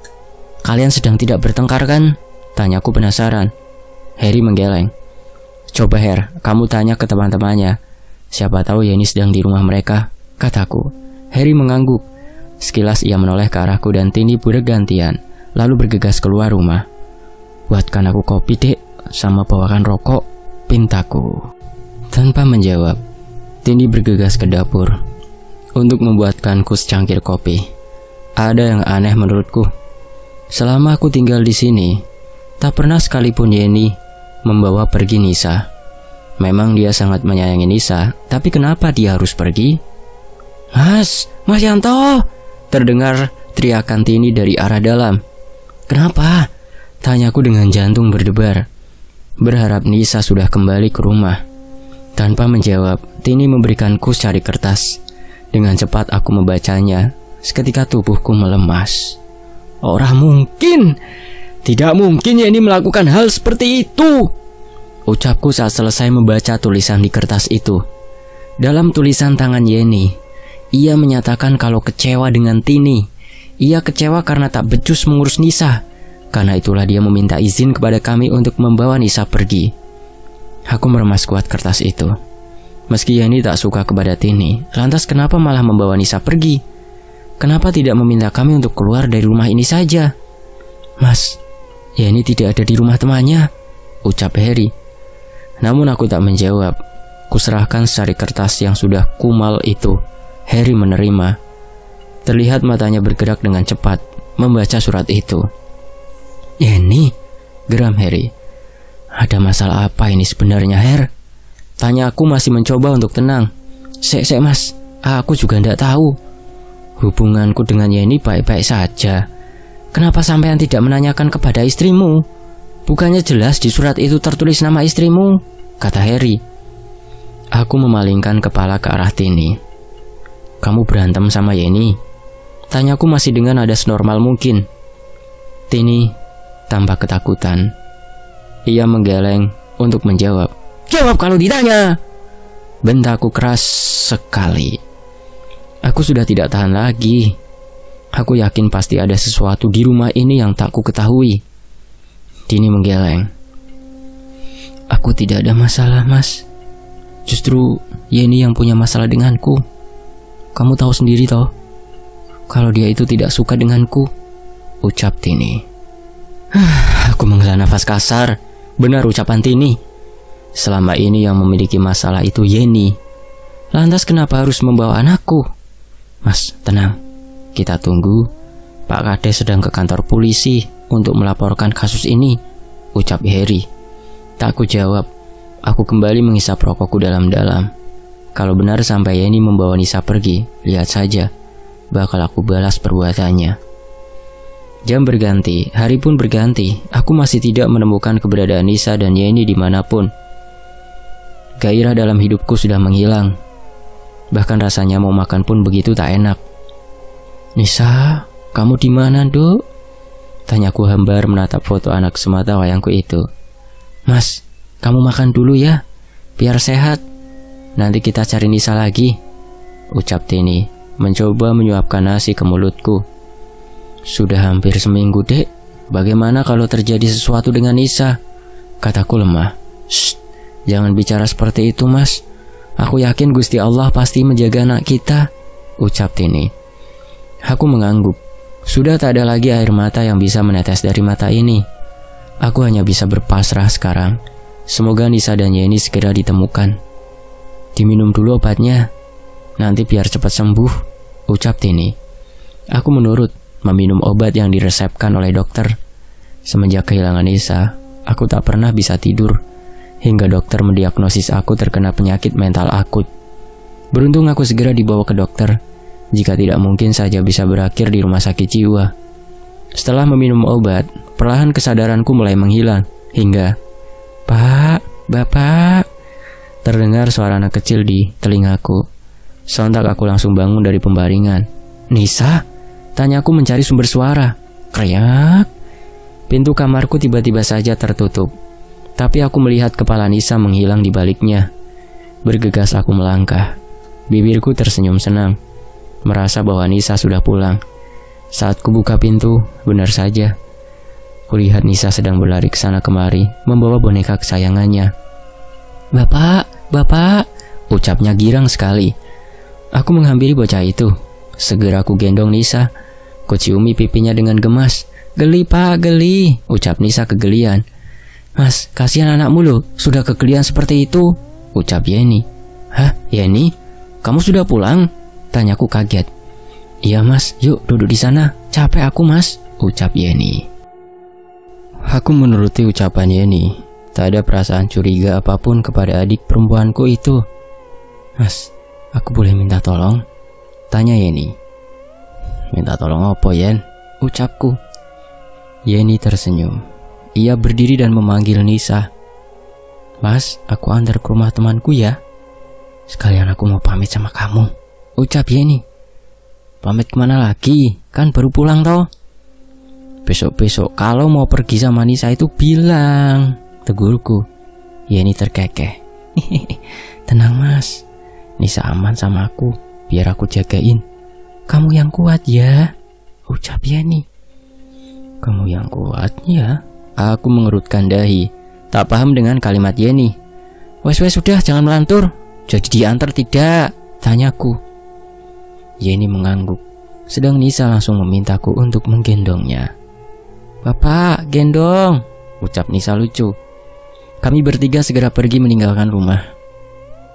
Kalian sedang tidak bertengkar kan? Tanyaku penasaran. Harry menggeleng. Coba Her, kamu tanya ke teman-temannya. Siapa tahu Yeni sedang di rumah mereka, kataku. Harry mengangguk. Sekilas ia menoleh ke arahku dan Tini bergantian, lalu bergegas keluar rumah. Buatkan aku kopi dek, sama bawakan rokok, pintaku. Tanpa menjawab, Tini bergegas ke dapur untuk membuatkanku secangkir kopi. Ada yang aneh menurutku. Selama aku tinggal di sini, tak pernah sekalipun Yeni membawa pergi Nisa. Memang dia sangat menyayangi Nisa, tapi kenapa dia harus pergi? Mas Yanto! Terdengar teriakan Tini dari arah dalam. Kenapa? Tanyaku dengan jantung berdebar. Berharap Nisa sudah kembali ke rumah. Tanpa menjawab, Tini memberikanku secari kertas. Dengan cepat aku membacanya. Seketika tubuhku melemas. Ora mungkin. Tidak mungkin Yeni melakukan hal seperti itu, ucapku saat selesai membaca tulisan di kertas itu. Dalam tulisan tangan Yeni, ia menyatakan kalau kecewa dengan Tini. Ia kecewa karena tak becus mengurus Nisa. Karena itulah dia meminta izin kepada kami untuk membawa Nisa pergi. Aku meremas kuat kertas itu. Meski Yeni tak suka kepada Tini, lantas kenapa malah membawa Nisa pergi? Kenapa tidak meminta kami untuk keluar dari rumah ini saja? Mas, Yeni tidak ada di rumah temannya, ucap Harry. Namun aku tak menjawab. Kuserahkan secari kertas yang sudah kumal itu. Harry menerima. Terlihat matanya bergerak dengan cepat membaca surat itu. Yeni, geram Harry. Ada masalah apa ini sebenarnya, Her? Tanya aku masih mencoba untuk tenang. Sek mas, aku juga tidak tahu. Hubunganku dengan Yeni baik-baik saja. Kenapa sampean tidak menanyakan kepada istrimu? Bukannya jelas di surat itu tertulis nama istrimu, kata Harry. Aku memalingkan kepala ke arah Tini. Kamu berantem sama Yeni? Tanyaku masih dengan nada senormal mungkin. Tini tampak ketakutan. Ia menggeleng untuk menjawab. Jawab kalau ditanya, bentakku keras sekali. Aku sudah tidak tahan lagi. Aku yakin pasti ada sesuatu di rumah ini yang tak ku ketahui. Tini menggeleng. Aku tidak ada masalah, Mas. Justru Yeni yang punya masalah denganku. Kamu tahu sendiri toh, kalau dia itu tidak suka denganku, ucap Tini. Aku menghela nafas kasar. Benar ucapan Tini. Selama ini yang memiliki masalah itu Yeni. Lantas kenapa harus membawa anakku? Mas, tenang. Kita tunggu. Pak Kades sedang ke kantor polisi untuk melaporkan kasus ini, ucap Harry. Tak ku jawab. Aku kembali menghisap rokokku dalam-dalam. Kalau benar sampai Yeni membawa Nisa pergi, lihat saja. Bakal aku balas perbuatannya. Jam berganti, hari pun berganti. Aku masih tidak menemukan keberadaan Nisa dan Yeni dimanapun. Gairah dalam hidupku sudah menghilang. Bahkan rasanya mau makan pun begitu tak enak. Nisa, kamu di mana, Dok? Tanyaku hambar menatap foto anak semata wayangku itu. Mas, kamu makan dulu ya, biar sehat. Nanti kita cari Nisa lagi, ucap Tini, mencoba menyuapkan nasi ke mulutku. Sudah hampir seminggu, Dek. Bagaimana kalau terjadi sesuatu dengan Nisa? Kataku lemah. Shh, jangan bicara seperti itu, Mas. Aku yakin Gusti Allah pasti menjaga anak kita, ucap Tini. Aku mengangguk. Sudah tak ada lagi air mata yang bisa menetes dari mata ini. Aku hanya bisa berpasrah sekarang. Semoga Nisa dan Yeni segera ditemukan. Diminum dulu obatnya, nanti biar cepat sembuh, ucap Tini. Aku menurut, meminum obat yang diresepkan oleh dokter. Semenjak kehilangan Nisa, aku tak pernah bisa tidur. Hingga dokter mendiagnosis aku terkena penyakit mental akut. Beruntung aku segera dibawa ke dokter. Jika tidak mungkin saja bisa berakhir di rumah sakit jiwa. Setelah meminum obat, perlahan kesadaranku mulai menghilang. Hingga, Pak, Bapak, terdengar suara anak kecil di telingaku. Sontak aku langsung bangun dari pembaringan. Nisa? Tanyaku mencari sumber suara. Kriak. Pintu kamarku tiba-tiba saja tertutup. Tapi aku melihat kepala Nisa menghilang di baliknya. Bergegas aku melangkah. Bibirku tersenyum senang, merasa bahwa Nisa sudah pulang. Saat kubuka pintu, benar saja, kulihat Nisa sedang berlari ke sana kemari, membawa boneka kesayangannya. "Bapak, bapak," ucapnya girang sekali. Aku menghampiri bocah itu. Segera aku gendong Nisa. Kuciumi pipinya dengan gemas. "Geli pak, geli," ucap Nisa kegelian. "Mas, kasihan anakmu loh, sudah kegelian seperti itu," ucap Yeni. "Hah, Yeni? Kamu sudah pulang?" tanyaku kaget. "Iya mas, yuk duduk di sana, capek aku mas," ucap Yeni. Aku menuruti ucapan Yeni. Tak ada perasaan curiga apapun kepada adik perempuanku itu. "Mas, aku boleh minta tolong?" tanya Yeni. "Minta tolong apa, Yen?" ucapku. Yeni tersenyum. Ia berdiri dan memanggil Nisa. "Mas, aku antar ke rumah temanku ya. Sekalian aku mau pamit sama kamu," ucap Yeni. "Pamit kemana lagi? Kan baru pulang toh." "Besok-besok kalau mau pergi sama Nisa itu bilang," tegurku. Yeni terkekeh. "Tenang mas, Nisa aman sama aku, biar aku jagain. Kamu yang kuat ya," ucap Yeni. "Kamu yang kuat ya?" Aku mengerutkan dahi, tak paham dengan kalimat Yeni. Wes sudah, jangan melantur. Jadi diantar tidak?" tanyaku. Yeni mengangguk, sedang Nisa langsung memintaku untuk menggendongnya. "Bapak, gendong," ucap Nisa lucu. Kami bertiga segera pergi meninggalkan rumah.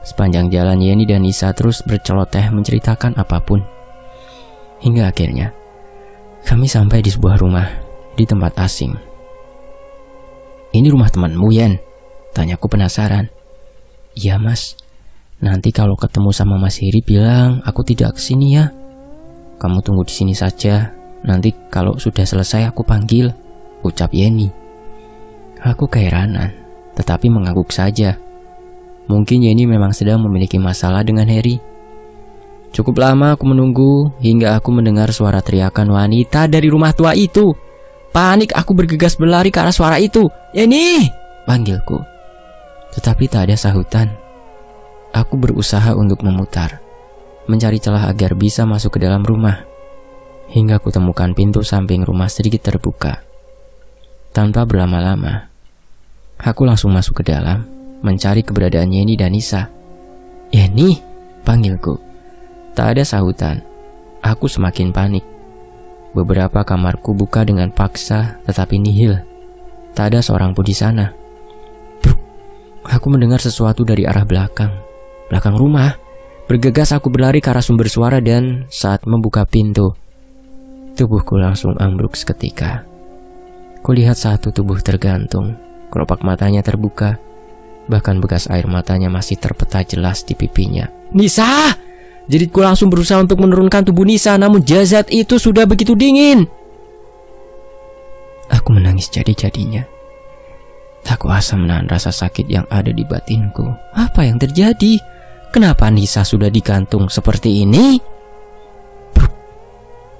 Sepanjang jalan Yeni dan Nisa terus berceloteh menceritakan apapun. Hingga akhirnya kami sampai di sebuah rumah di tempat asing. "Ini rumah temanmu, Yen?" tanyaku penasaran. "Iya mas, nanti kalau ketemu sama Mas Heri bilang aku tidak kesini ya. Kamu tunggu di sini saja, nanti kalau sudah selesai aku panggil," ucap Yeni. Aku keheranan, tetapi mengangguk saja. Mungkin Yeni memang sedang memiliki masalah dengan Heri. Cukup lama aku menunggu hingga aku mendengar suara teriakan wanita dari rumah tua itu. Panik aku bergegas berlari ke arah suara itu. "Yeni!" panggilku. Tetapi tak ada sahutan. Aku berusaha untuk memutar, mencari celah agar bisa masuk ke dalam rumah. Hingga aku temukan pintu samping rumah sedikit terbuka. Tanpa berlama-lama, aku langsung masuk ke dalam, mencari keberadaan Yeni dan Nisa. "Yeni!" panggilku. Tak ada sahutan. Aku semakin panik. Beberapa kamarku buka dengan paksa, tetapi nihil. Tak ada seorang pun di sana. Bruk. Aku mendengar sesuatu dari arah belakang rumah. Bergegas aku berlari ke arah sumber suara dan saat membuka pintu, tubuhku langsung ambruk seketika. Kulihat satu tubuh tergantung, kelopak matanya terbuka, bahkan bekas air matanya masih terpeta jelas di pipinya. "Nisa!" Jeritku langsung berusaha untuk menurunkan tubuh Nisa, namun jasad itu sudah begitu dingin. Aku menangis jadi-jadinya. Tak kuasa menahan rasa sakit yang ada di batinku. Apa yang terjadi? Kenapa Nisa sudah digantung seperti ini? Bruk.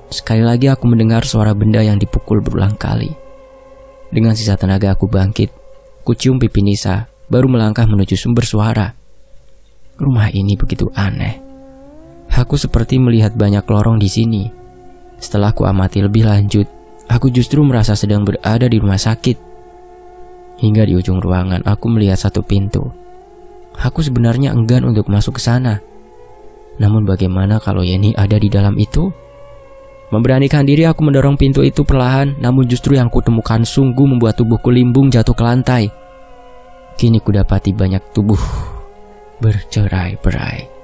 Sekali lagi aku mendengar suara benda yang dipukul berulang kali. Dengan sisa tenaga aku bangkit. Kucium pipi Nisa, baru melangkah menuju sumber suara. Rumah ini begitu aneh. Aku seperti melihat banyak lorong di sini. Setelah ku amati lebih lanjut, aku justru merasa sedang berada di rumah sakit. Hingga di ujung ruangan aku melihat satu pintu. Aku sebenarnya enggan untuk masuk ke sana. Namun bagaimana kalau Yeni ada di dalam itu? Memberanikan diri aku mendorong pintu itu perlahan, namun justru yang kutemukan sungguh membuat tubuhku limbung jatuh ke lantai. Kini kudapati banyak tubuh bercerai-berai.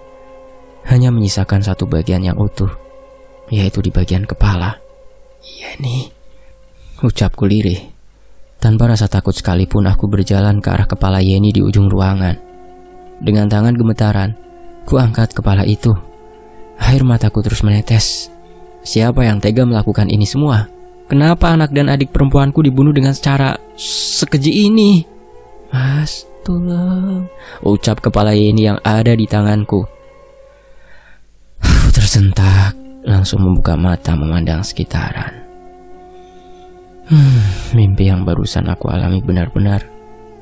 Hanya menyisakan satu bagian yang utuh, yaitu di bagian kepala. "Yeni," ucapku lirih. Tanpa rasa takut sekalipun aku berjalan ke arah kepala Yeni di ujung ruangan. Dengan tangan gemetaran, ku angkat kepala itu. Air mataku terus menetes. Siapa yang tega melakukan ini semua? Kenapa anak dan adik perempuanku dibunuh dengan cara sekeji ini? "Mas, tolong," ucap kepala Yeni yang ada di tanganku. Tersentak, langsung membuka mata memandang sekitaran. Mimpi yang barusan aku alami benar-benar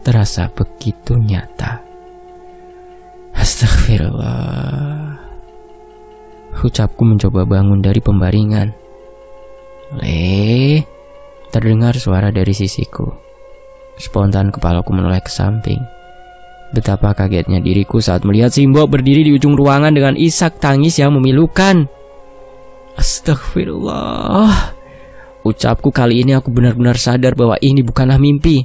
terasa begitu nyata. Astagfirullah. Ucapku mencoba bangun dari pembaringan. Le, terdengar suara dari sisiku. Spontan kepalaku menoleh ke samping. Betapa kagetnya diriku saat melihat Simbok berdiri di ujung ruangan dengan isak tangis yang memilukan. Astagfirullah. Ucapku kali ini aku benar-benar sadar bahwa ini bukanlah mimpi.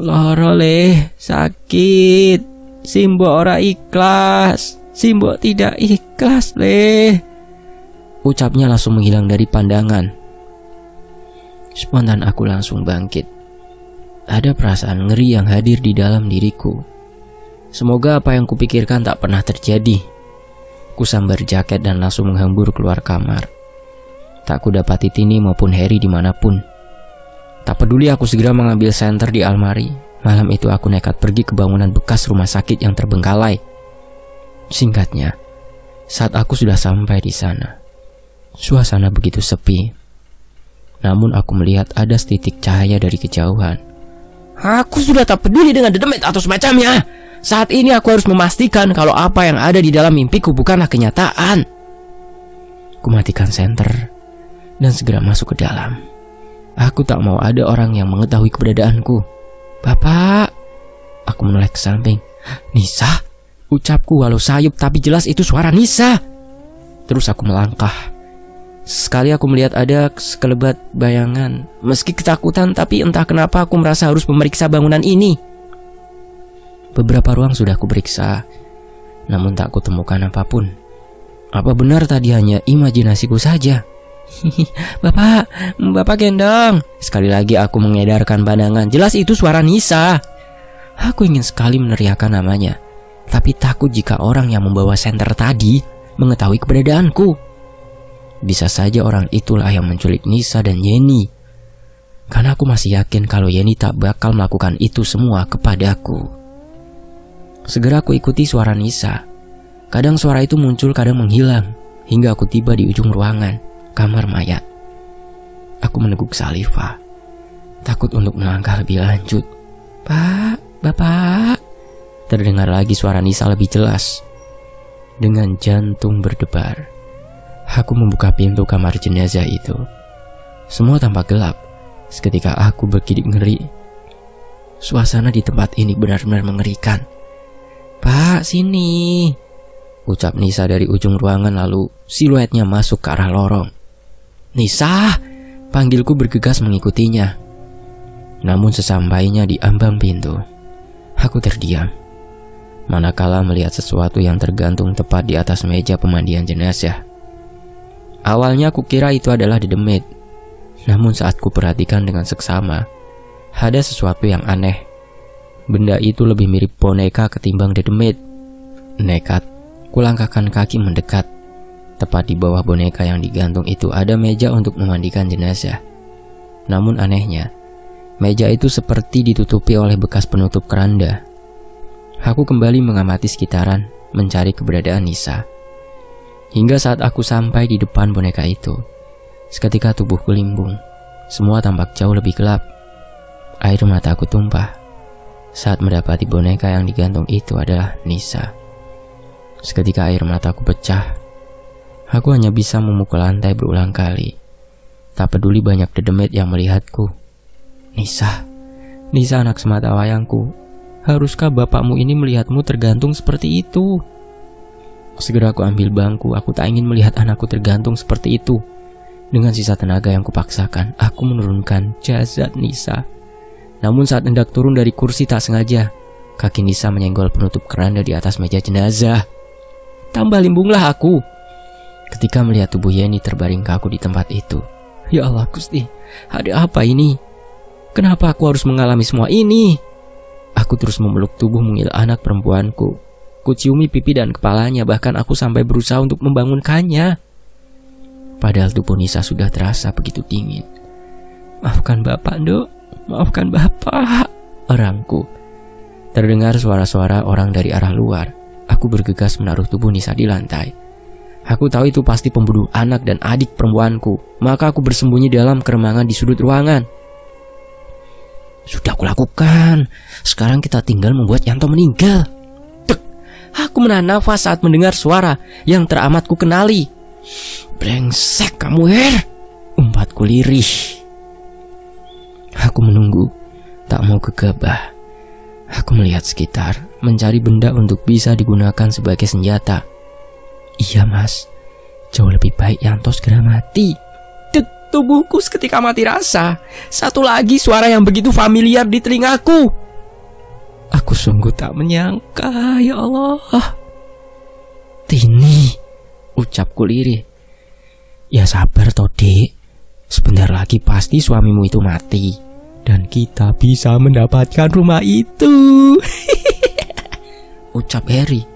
Loro le, sakit. Simbok ora ikhlas. Simbok tidak ikhlas le. Ucapnya langsung menghilang dari pandangan. Spontan aku langsung bangkit. Ada perasaan ngeri yang hadir di dalam diriku. Semoga apa yang kupikirkan tak pernah terjadi. Kusambar jaket dan langsung menghambur keluar kamar. Tak kudapati Tini maupun Harry dimanapun. Tak peduli, aku segera mengambil senter di almari. Malam itu aku nekat pergi ke bangunan bekas rumah sakit yang terbengkalai. Singkatnya, saat aku sudah sampai di sana, suasana begitu sepi. Namun aku melihat ada setitik cahaya dari kejauhan. Aku sudah tak peduli dengan dedemet atau semacamnya. Saat ini aku harus memastikan kalau apa yang ada di dalam mimpiku bukanlah kenyataan. Kumatikan senter dan segera masuk ke dalam. Aku tak mau ada orang yang mengetahui keberadaanku. Bapak, aku menoleh ke samping. Nisa, ucapku walau sayup tapi jelas itu suara Nisa. Terus aku melangkah. Sekali aku melihat ada sekelebat bayangan. Meski ketakutan, tapi entah kenapa aku merasa harus memeriksa bangunan ini. Beberapa ruang sudah aku periksa, namun tak kutemukan apapun. Apa benar tadi hanya imajinasiku saja? Bapak gendong. Sekali lagi aku mengedarkan pandangan. Jelas itu suara Nisa. Aku ingin sekali meneriakkan namanya, tapi takut jika orang yang membawa senter tadi mengetahui keberadaanku. Bisa saja orang itulah yang menculik Nisa dan Yeni. Karena aku masih yakin kalau Yeni tak bakal melakukan itu semua kepadaku. Segera aku ikuti suara Nisa. Kadang suara itu muncul, kadang menghilang, hingga aku tiba di ujung ruangan, kamar mayat. Aku meneguk saliva, takut untuk melangkah lebih lanjut. Pak, Bapak. Terdengar lagi suara Nisa lebih jelas. Dengan jantung berdebar, aku membuka pintu kamar jenazah itu. Semua tampak gelap. Seketika aku berkedip ngeri. Suasana di tempat ini benar-benar mengerikan. Pak, sini, ucap Nisa dari ujung ruangan, lalu siluetnya masuk ke arah lorong. Nisa, panggilku bergegas mengikutinya. Namun sesampainya di ambang pintu, aku terdiam. Manakala melihat sesuatu yang tergantung tepat di atas meja pemandian jenazah. Awalnya aku kira itu adalah dedemet. Namun saat kuperhatikan dengan seksama, ada sesuatu yang aneh. Benda itu lebih mirip boneka ketimbang dedemet. Nekat, kulangkahkan kaki mendekat. Tepat di bawah boneka yang digantung itu ada meja untuk memandikan jenazah. Namun anehnya, meja itu seperti ditutupi oleh bekas penutup keranda. Aku kembali mengamati sekitaran, mencari keberadaan Nisa. Hingga saat aku sampai di depan boneka itu, seketika tubuhku limbung. Semua tampak jauh lebih gelap. Air mataku tumpah saat mendapati boneka yang digantung itu adalah Nisa. Seketika air mataku pecah. Aku hanya bisa memukul lantai berulang kali. Tak peduli banyak dedemet yang melihatku. Nisa, Nisa anak semata wayangku. Haruskah bapakmu ini melihatmu tergantung seperti itu? Segera aku ambil bangku. Aku tak ingin melihat anakku tergantung seperti itu. Dengan sisa tenaga yang kupaksakan, aku menurunkan jasad Nisa. Namun saat hendak turun dari kursi, tak sengaja kaki Nisa menyenggol penutup keranda di atas meja jenazah. Tambah limbunglah aku ketika melihat tubuh Yeni terbaring kaku di tempat itu. Ya Allah Gusti, ada apa ini? Kenapa aku harus mengalami semua ini? Aku terus memeluk tubuh mungil anak perempuanku. Kuciumi pipi dan kepalanya, bahkan aku sampai berusaha untuk membangunkannya. Padahal tubuh Nisa sudah terasa begitu dingin. Maafkan Bapak, Nduk. Maafkan Bapak, orangku. Terdengar suara-suara orang dari arah luar. Aku bergegas menaruh tubuh Nisa di lantai. Aku tahu itu pasti pembunuh anak dan adik perempuanku. Maka aku bersembunyi dalam keremangan di sudut ruangan. Sudah kulakukan. Sekarang kita tinggal membuat Yanto meninggal. Tek. Aku menahan nafas saat mendengar suara yang teramat ku kenali. "Brengsek kamu, Her!" umbatku lirih. Aku menunggu, tak mau gegabah. Aku melihat sekitar, mencari benda untuk bisa digunakan sebagai senjata. Iya mas, jauh lebih baik Yanto segera mati. Tubuhku seketika mati rasa. Satu lagi suara yang begitu familiar di telingaku. Aku sungguh tak menyangka, ya Allah. "Tini," ucapku lirih. "Ya sabar toh dek, sebentar lagi pasti suamimu itu mati dan kita bisa mendapatkan rumah itu." Ucap Harry.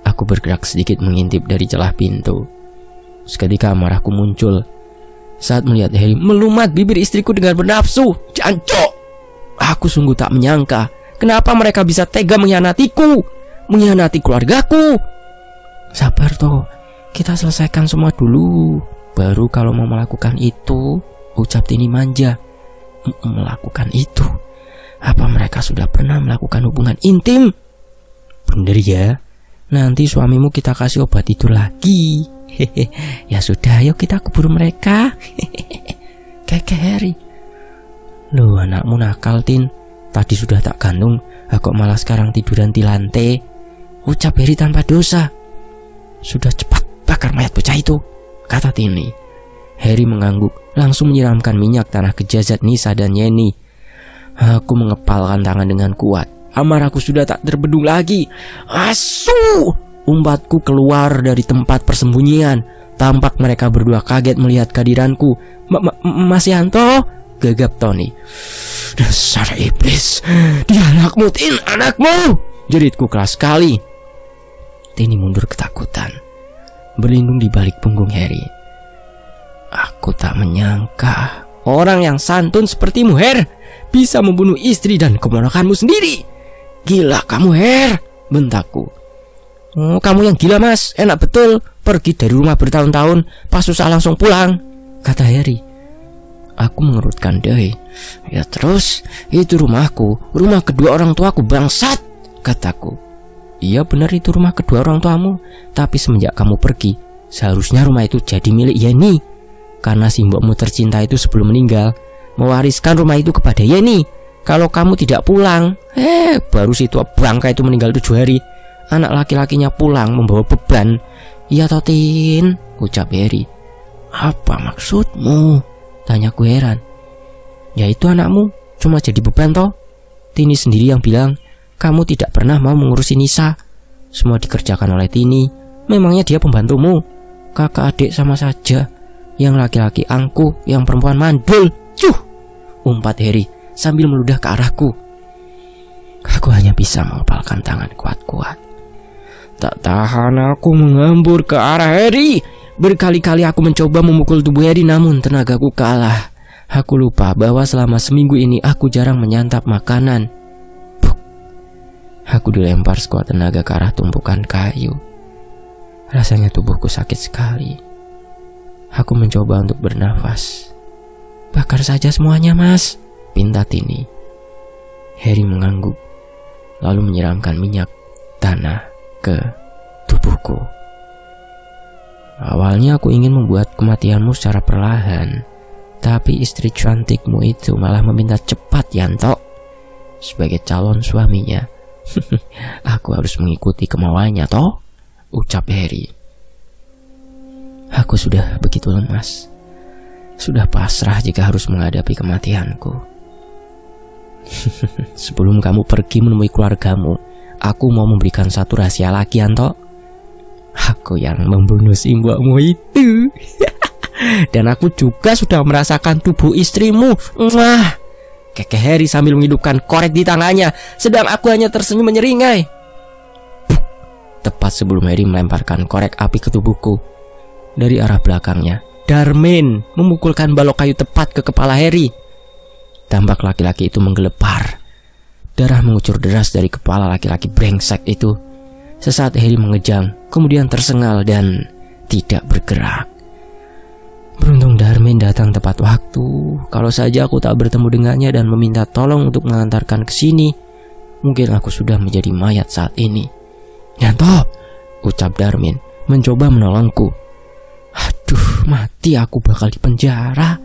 Aku bergerak sedikit mengintip dari celah pintu. Seketika amarahku muncul saat melihat Harry melumat bibir istriku dengan bernafsu. Jancuk! Aku sungguh tak menyangka kenapa mereka bisa tega mengkhianatiku, mengkhianati keluargaku. "Sabar toh, kita selesaikan semua dulu. Baru kalau mau melakukan itu," ucap Tini manja. "Melakukan itu? Apa mereka sudah pernah melakukan hubungan intim?" "Bener ya, nanti suamimu kita kasih obat itu lagi." "Ya sudah, yuk kita kubur mereka." Keke Harry. "Loh anakmu nakal Tin, tadi sudah tak gantung, kok malah sekarang tiduran di lantai?" ucap Harry tanpa dosa. "Sudah cepat bakar mayat bocah itu," kata Tini. Harry mengangguk, langsung menyiramkan minyak tanah ke jasad Nisa dan Yeni. Aku mengepalkan tangan dengan kuat. Amarahku sudah tak terbendung lagi. "Asu!" umbatku keluar dari tempat persembunyian. Tampak mereka berdua kaget melihat kehadiranku. Mas Yanto," gegap Tony. "Dasar iblis, dia anakmu Tin, anakmu!" jeritku keras sekali. Tini mundur ketakutan, berlindung di balik punggung Harry. Aku tak menyangka orang yang santun sepertimu, Her, bisa membunuh istri dan keponakanmu sendiri. "Gila kamu, Her," bentakku. "Oh, kamu yang gila mas, enak betul pergi dari rumah bertahun-tahun, pas susah langsung pulang," kata Harry. Aku mengerutkan dahi. "Ya terus, itu rumahku, rumah kedua orang tuaku bangsat," kataku. "Iya benar itu rumah kedua orang tuamu, tapi semenjak kamu pergi, seharusnya rumah itu jadi milik Yeni. Karena si mbokmu tercinta itu sebelum meninggal mewariskan rumah itu kepada Yeni. Kalau kamu tidak pulang, baru si tua bangka itu meninggal 7 hari. Anak laki-lakinya pulang membawa beban." "Iya Totin," ucap Harry. "Apa maksudmu?" tanyaku heran. "Ya itu anakmu cuma jadi beban toh. Tini sendiri yang bilang kamu tidak pernah mau mengurusi Nisa. Semua dikerjakan oleh Tini. Memangnya dia pembantumu? Kakak adik sama saja. Yang laki-laki angkuh, yang perempuan mandul." "Cuh!" umpat Harry sambil meludah ke arahku. Aku hanya bisa mengepalkan tangan kuat-kuat. Tak tahan aku mengambur ke arah Harry. Berkali-kali aku mencoba memukul tubuh Harry, namun tenagaku kalah. Aku lupa bahwa selama seminggu ini aku jarang menyantap makanan. Buk. Aku dilempar sekuat tenaga ke arah tumpukan kayu. Rasanya tubuhku sakit sekali. Aku mencoba untuk bernafas. "Bakar saja semuanya mas," pinta Tini. Harry mengangguk, lalu menyiramkan minyak tanah ke tubuhku. "Awalnya aku ingin membuat kematianmu secara perlahan, tapi istri cantikmu itu malah meminta cepat Yanto. Sebagai calon suaminya, aku harus mengikuti kemauannya toh," ucap Harry. Aku sudah begitu lemas, sudah pasrah jika harus menghadapi kematianku. "Sebelum kamu pergi menemui keluargamu, aku mau memberikan satu rahasia lagi Yanto. Aku yang membunuh si mbokmu itu. Dan aku juga sudah merasakan tubuh istrimu." "Mwah!" keke Harry sambil menghidupkan korek di tangannya, sedang aku hanya tersenyum menyeringai. Tepat sebelum Harry melemparkan korek api ke tubuhku, dari arah belakangnya Darmin memukulkan balok kayu tepat ke kepala Harry. Tampak laki-laki itu menggelepar. Darah mengucur deras dari kepala laki-laki brengsek itu. Sesaat Harry mengejang, kemudian tersengal dan tidak bergerak. Beruntung Darmin datang tepat waktu. Kalau saja aku tak bertemu dengannya dan meminta tolong untuk mengantarkan ke sini, mungkin aku sudah menjadi mayat saat ini. Yanto, ucap Darmin mencoba menolongku. Aduh, mati aku bakal di penjara.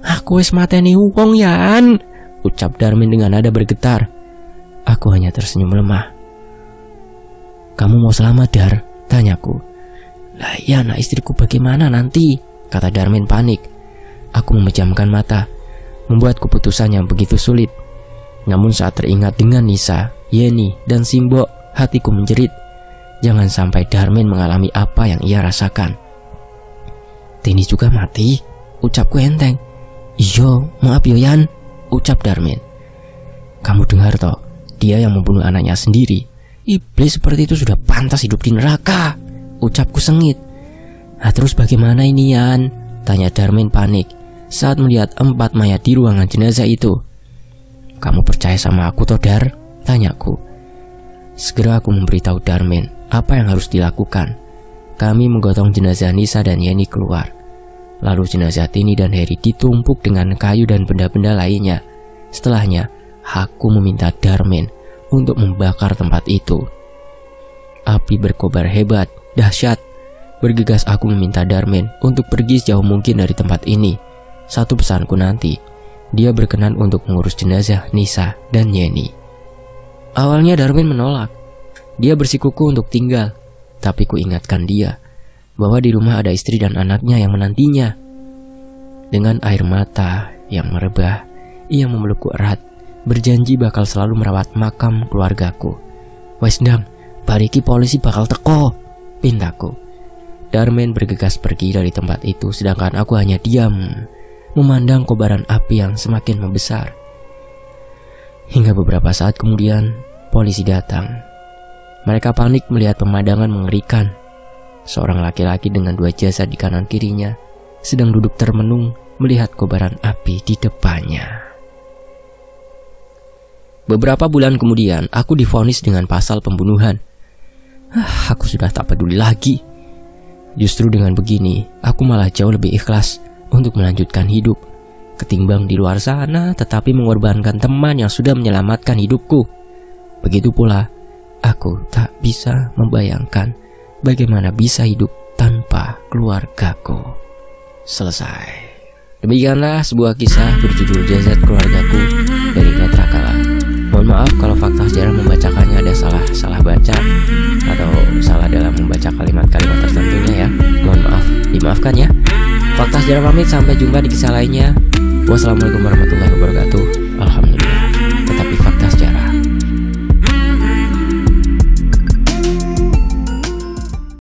Aku wis mateni wong Yan, ucap Darmin dengan nada bergetar. Aku hanya tersenyum lemah. Kamu mau selamat, Dar? Tanyaku. Lah iya, anak istriku bagaimana nanti? Kata Darmin panik. Aku memejamkan mata, membuat keputusan yang begitu sulit. Namun saat teringat dengan Nisa, Yeni, dan Simbo, hatiku menjerit. Jangan sampai Darmin mengalami apa yang ia rasakan. Tini juga mati, ucapku enteng. Iyo, maaf Yoyan, ucap Darmin. Kamu dengar toh, dia yang membunuh anaknya sendiri. Iblis seperti itu sudah pantas hidup di neraka, ucapku sengit. Nah terus bagaimana ini Yan? Tanya Darmin panik saat melihat 4 mayat di ruangan jenazah itu. Kamu percaya sama aku toh Dar? Tanyaku. Segera aku memberitahu Darmin apa yang harus dilakukan. Kami menggotong jenazah Nisa dan Yeni keluar. Lalu jenazah Tini dan Heri ditumpuk dengan kayu dan benda-benda lainnya. Setelahnya, aku meminta Darmin untuk membakar tempat itu. Api berkobar hebat, dahsyat. Bergegas aku meminta Darmin untuk pergi sejauh mungkin dari tempat ini. Satu pesanku nanti, dia berkenan untuk mengurus jenazah Nisa dan Yeni. Awalnya Darmin menolak. Dia bersikuku untuk tinggal, tapi ku ingatkan dia bahwa di rumah ada istri dan anaknya yang menantinya. Dengan air mata yang merebah, ia memelukku erat, berjanji bakal selalu merawat makam keluargaku. Wes ndang, bariki polisi bakal teko, pintaku. Darmin bergegas pergi dari tempat itu, sedangkan aku hanya diam, memandang kobaran api yang semakin membesar. Hingga beberapa saat kemudian, polisi datang. Mereka panik melihat pemandangan mengerikan. Seorang laki-laki dengan 2 jasad di kanan kirinya sedang duduk termenung melihat kobaran api di depannya. Beberapa bulan kemudian, aku divonis dengan pasal pembunuhan. Aku sudah tak peduli lagi. Justru dengan begini, aku malah jauh lebih ikhlas untuk melanjutkan hidup ketimbang di luar sana tetapi mengorbankan teman yang sudah menyelamatkan hidupku. Begitu pula, aku tak bisa membayangkan bagaimana bisa hidup tanpa keluargaku. Selesai. Demikianlah sebuah kisah berjudul Jasad Keluargaku dari Netrakala. Mohon maaf kalau fakta sejarah membacakannya ada salah baca atau salah dalam membaca kalimat-kalimat tertentunya ya. Mohon maaf, dimaafkan ya. Fakta sejarah pamit, sampai jumpa di kisah lainnya. Wassalamualaikum warahmatullahi wabarakatuh.